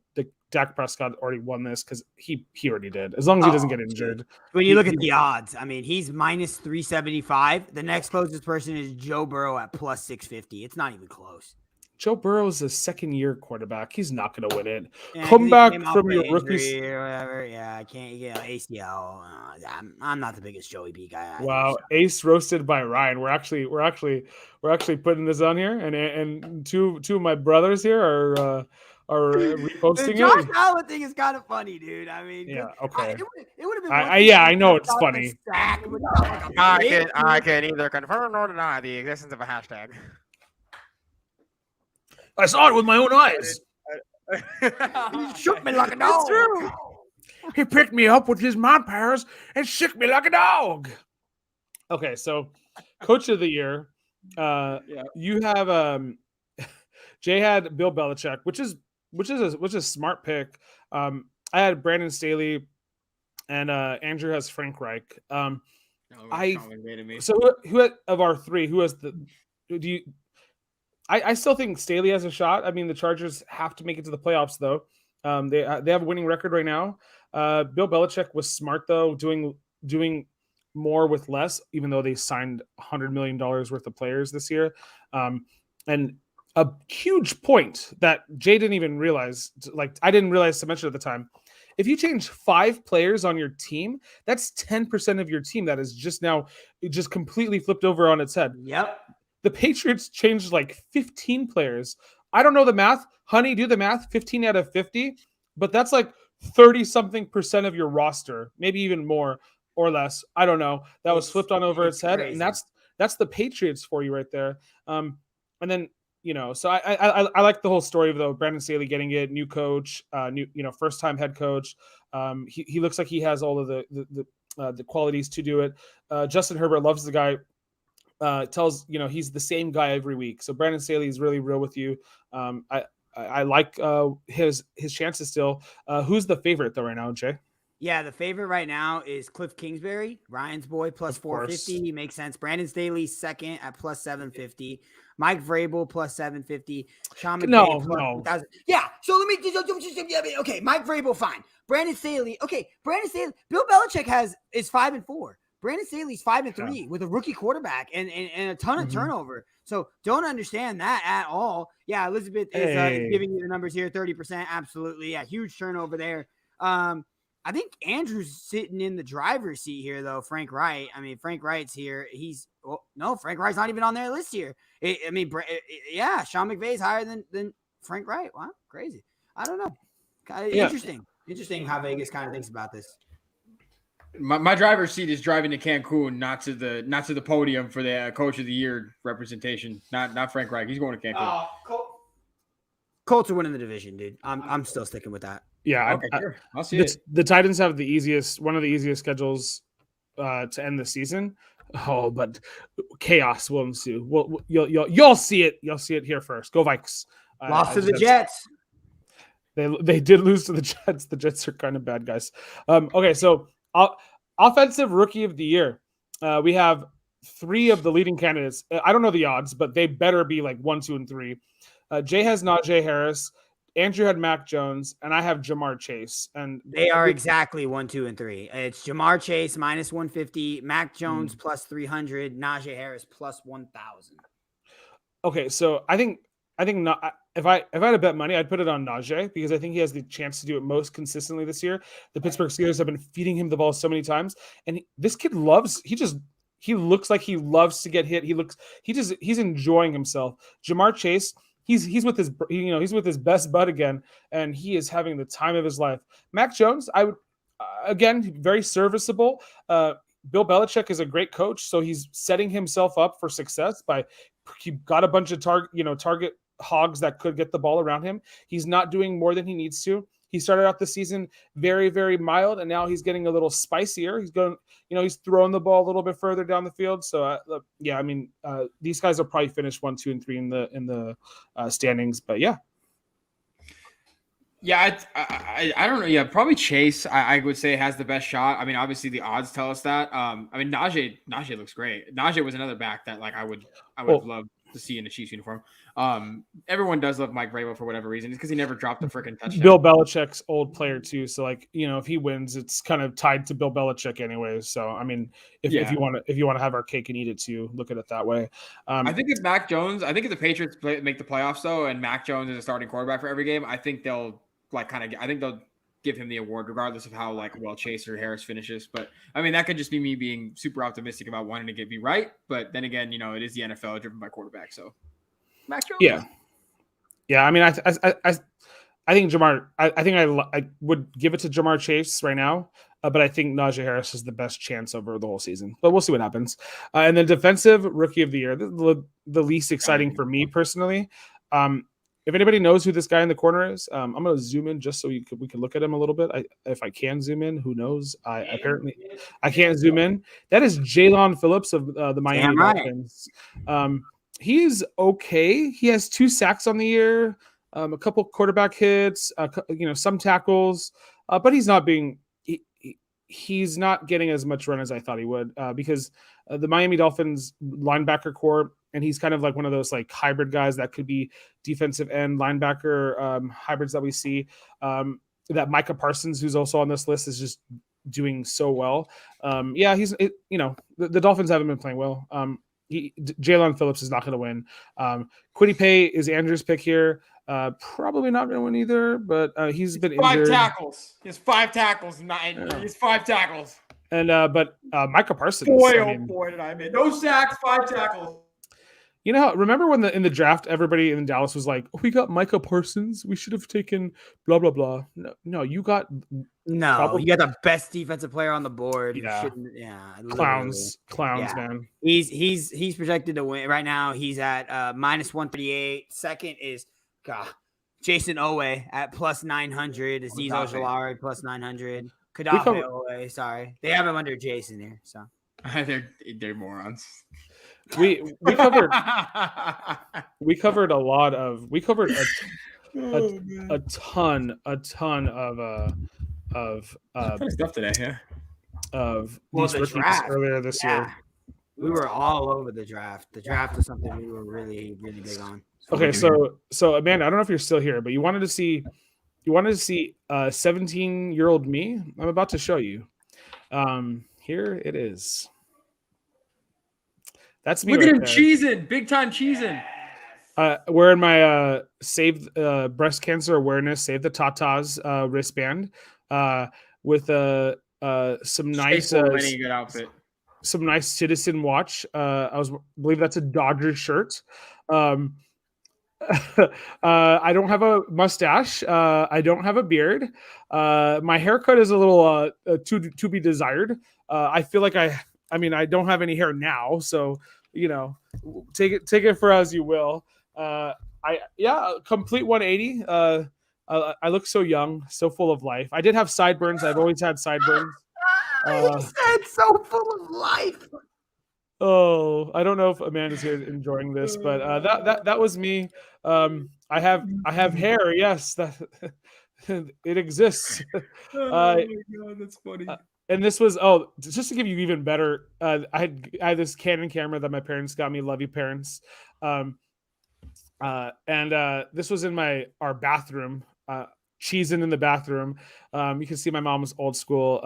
Speaker 1: Dak Prescott already won this because he already did. As long as he doesn't get injured.
Speaker 3: When you look at the odds, I mean, he's minus 375. The next closest person is Joe Burrow at plus 650. It's not even close.
Speaker 1: Joe Burrow is a second-year quarterback. He's not going to win it.
Speaker 3: Yeah,
Speaker 1: Come back from your rookies.
Speaker 3: Or whatever. Yeah, I can't. ACL. I'm not the biggest Joey B guy.
Speaker 1: Wow, Ace roasted by Ryan. We're actually putting this on here, and two of my brothers here are reposting
Speaker 3: the Josh Allen thing is kind of funny, dude. I mean,
Speaker 1: yeah, okay.
Speaker 3: It would have been.
Speaker 1: I know it's funny.
Speaker 4: I can either confirm or deny the existence of a hashtag.
Speaker 1: I saw it with my own eyes.
Speaker 3: He shook me like a dog.
Speaker 1: It's true. He picked me up with his mouth powers and shook me like a dog. Okay, so coach of the year. You have Jay had Bill Belichick, which is a smart pick. I had Brandon Staley, and Andrew has Frank Reich. So who of our three? Who has the? Do you? I still think Staley has a shot. I mean, the Chargers have to make it to the playoffs, though. They have a winning record right now. Bill Belichick was smart though, doing more with less, even though they signed $100 million worth of players this year. And a huge point that Jay didn't even realize, like I didn't realize to mention at the time. If you change 5 players on your team, that's 10% of your team that is just completely flipped over on its head.
Speaker 3: Yep.
Speaker 1: The Patriots changed like 15 players. I don't know the math. Honey, do the math. 15 out of 50. But that's like 30-something% of your roster, maybe even more or less. I don't know. That was flipped on over its head.
Speaker 3: Crazy.
Speaker 1: And that's the Patriots for you right there. And then So I like the whole story of though Brandon Staley getting it, new coach, first time head coach. He looks like he has all of the qualities to do it. Justin Herbert loves the guy. Tells he's the same guy every week. So Brandon Staley is really real with you. I like his chances still. Who's the favorite though right now, Jay?
Speaker 3: Yeah, the favorite right now is Cliff Kingsbury, Ryan's boy, plus 450. Makes sense. Brandon Staley second at plus 750. Mike Vrabel plus 750. Sean McVay plus 1,000. Yeah, so let me just okay. Mike Vrabel, fine. Brandon Staley, okay. Brandon Staley. Bill Belichick is 5-4. Brandon Staley's 5-3 with a rookie quarterback and a ton of turnover. So don't understand that at all. Yeah, Elizabeth is giving you the numbers here, 30%. Absolutely. Yeah, huge turnover there. I think Andrew's sitting in the driver's seat here, though. Frank Wright. I mean, Frank Wright's here. Frank Wright's not even on their list here. Sean McVay's higher than Frank Wright. Wow, crazy. I don't know. Interesting how Vegas kind of thinks about this.
Speaker 2: My driver's seat is driving to Cancun, not to the podium for the Coach of the Year representation. Not Frank Reich. He's going to Cancun.
Speaker 3: Colts are winning the division, dude. I'm still sticking with that.
Speaker 1: Yeah,
Speaker 2: okay, sure. I'll see it.
Speaker 1: The Titans have one of the easiest schedules to end the season. Oh, but chaos will ensue. You'll see it. You'll see it here first. Go Vikes.
Speaker 3: Lost to the Jets.
Speaker 1: They did lose to the Jets. The Jets are kind of bad guys. Okay, so offensive rookie of the year. We have 3 of the leading candidates. I don't know the odds, but they better be like 1, 2, and 3. Jay has Najee Harris. Andrew had Mac Jones, and I have Jamar Chase. And
Speaker 3: they are exactly 1, 2, and 3. It's Jamar Chase minus 150, Mac Jones plus 300, Najee Harris plus 1,000.
Speaker 1: Okay, so I think not. If I had to bet money, I'd put it on Najee because I think he has the chance to do it most consistently this year. The Pittsburgh Steelers have been feeding him the ball so many times, and this kid he looks like he loves to get hit. He's enjoying himself. Jamar Chase. He's with his best bud again, and he is having the time of his life. Mac Jones, I would again very serviceable. Bill Belichick is a great coach, so he's setting himself up for success he got a bunch of target hogs that could get the ball around him. He's not doing more than he needs to. He started out the season very, very mild, and now he's getting a little spicier. He's going, he's throwing the ball a little bit further down the field. So, these guys will probably finish 1, 2, and 3 in the standings. But yeah.
Speaker 2: Yeah, I don't know. Yeah, probably Chase. I would say has the best shot. I mean, obviously the odds tell us that. Najee looks great. Najee was another back that I would love to see in a Chiefs uniform. Everyone does love Mike Vrabel for whatever reason. It's because he never dropped a freaking touchdown.
Speaker 1: Bill Belichick's old player too, so if he wins, it's kind of tied to Bill Belichick anyways. So I mean, if you want to have our cake and eat it too, look at it that way.
Speaker 2: I think if Mac Jones, if the Patriots make the playoffs though, and Mac Jones is a starting quarterback for every game, I think they'll give him the award regardless of how well Chase or Harris finishes. But I mean, that could just be me being super optimistic about wanting to be right. But then again, it is the NFL driven by quarterback. So Mac Jones.
Speaker 1: Yeah. I mean, I think Jamar. I think I would give it to Jamar Chase right now. But I think Najee Harris is the best chance over the whole season. But we'll see what happens. And then defensive rookie of the year, the least exciting for me personally. If anybody knows who this guy in the corner is, I'm going to zoom in just so we can look at him a little bit. If I can zoom in, who knows? I can't zoom in. That is Jalen Phillips of the Miami Dolphins. He's okay. He has 2 sacks on the year, a couple quarterback hits, some tackles, but he's not getting as much run as I thought he would because the Miami Dolphins linebacker core. And he's kind of like one of those hybrid guys that could be defensive end linebacker hybrids that we see. That Micah Parsons, who's also on this list, is just doing so well. The Dolphins haven't been playing well. Jalen Phillips is not going to win. Kwity Paye is Andrew's pick here. Probably not going to win either, but he's been injured.
Speaker 2: 5 tackles. He has 5 tackles. He's 5 tackles.
Speaker 1: And but Micah Parsons.
Speaker 2: Boy, did I miss. No sacks, 5 tackles.
Speaker 1: You know how, remember when in the draft everybody in Dallas was like, oh, we got Micah Parsons, we should have taken blah blah blah. No, you got
Speaker 3: you got the best defensive player on the board.
Speaker 1: Yeah.
Speaker 3: Clowns,
Speaker 1: yeah. Man.
Speaker 3: He's projected to win right now. He's at -138. Second is Jason Owe at +900. Azeez Ojulari +900. Kadafe Owe, sorry, they have him under Jason here. So
Speaker 2: they're morons.
Speaker 1: We covered a lot of a ton of
Speaker 2: stuff today. Yeah,
Speaker 1: of these rookies earlier this year.
Speaker 3: We were all over the draft. The draft is something we were really big on.
Speaker 1: Okay, so Amanda, I don't know if you're still here, but you wanted to see 17-year-old me. I'm about to show you. Here it is. That's me.
Speaker 2: Look at him cheesing, big time cheesing.
Speaker 1: Wearing my Save Breast Cancer Awareness, Save the Tatas wristband with some nice
Speaker 2: good outfit.
Speaker 1: Some nice Citizen watch. I believe that's a Dodgers shirt. I don't have a mustache. I don't have a beard. My haircut is a little to be desired. I feel like I don't have any hair now, so take it for as you will. Complete 180. I look so young, so full of life. I did have sideburns. I've always had sideburns.
Speaker 3: He said so full of life.
Speaker 1: Oh, I don't know if Amanda's here enjoying this, but that was me. I have hair. Yes, that it exists.
Speaker 2: Oh my God, that's funny.
Speaker 1: And this was just to give you even better. I had this Canon camera that my parents got me. Love you, parents. And this was in our bathroom. Cheesing in the bathroom. You can see my mom was old school.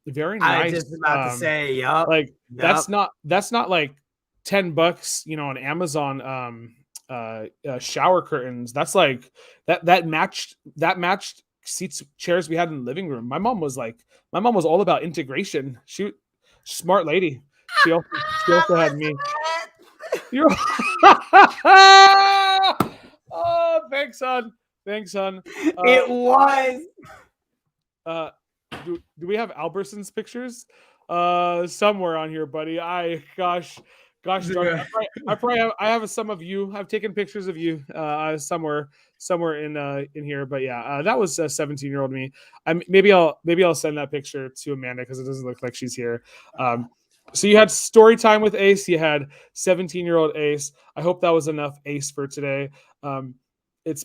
Speaker 1: Very nice.
Speaker 3: I was just about to say, yup.
Speaker 1: Like that's not like $10, on Amazon. Shower curtains. That's like that matched seats, chairs we had in the living room. My mom was all about integration. She smart lady. She also had me. Oh, thanks, son. It
Speaker 3: was.
Speaker 1: Do we have Alberson's pictures? Somewhere on here, buddy. Gosh darn it. I have some of you. I've taken pictures of you somewhere in here. But yeah, that was 17-year-old me. Maybe I'll send that picture to Amanda because it doesn't look like she's here. So you had story time with Ace. You had 17-year-old Ace. I hope that was enough Ace for today. It's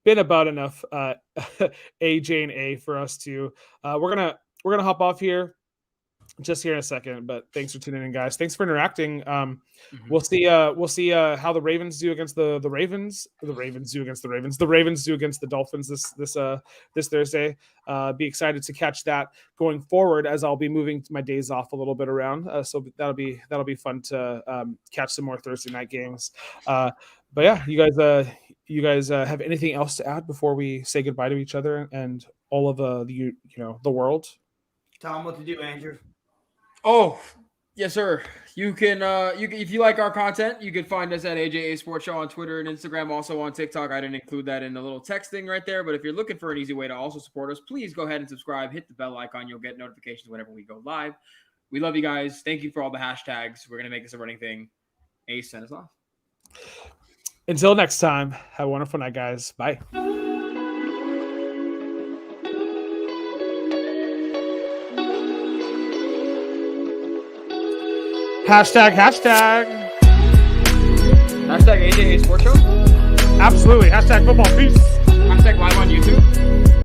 Speaker 1: been about enough AJ and A for us too. We're gonna hop off here just here in a second, but thanks for tuning in, guys. Thanks for interacting. We'll see how the Ravens do against the Ravens. The Ravens do against the Ravens. The Ravens do against the Dolphins this Thursday. Be excited to catch that going forward as I'll be moving my days off a little bit around. So that'll be fun to catch some more Thursday night games. But yeah, you guys have anything else to add before we say goodbye to each other and all of the world?
Speaker 3: Tell them what to do, Andrew.
Speaker 2: Oh, yes, sir. You can if you like our content, you can find us at AJA Sports Show on Twitter and Instagram, also on TikTok. I didn't include that in the little text thing right there, but if you're looking for an easy way to also support us, please go ahead and subscribe, hit the bell icon. You'll get notifications whenever we go live. We love you guys. Thank you for all the hashtags. We're going to make this a running thing. Ace, send us off.
Speaker 1: Until next time, have a wonderful night, guys. Bye. Hashtag.
Speaker 2: Hashtag AJA Sports Show.
Speaker 1: Absolutely. Hashtag football. Peace.
Speaker 2: Hashtag live on YouTube.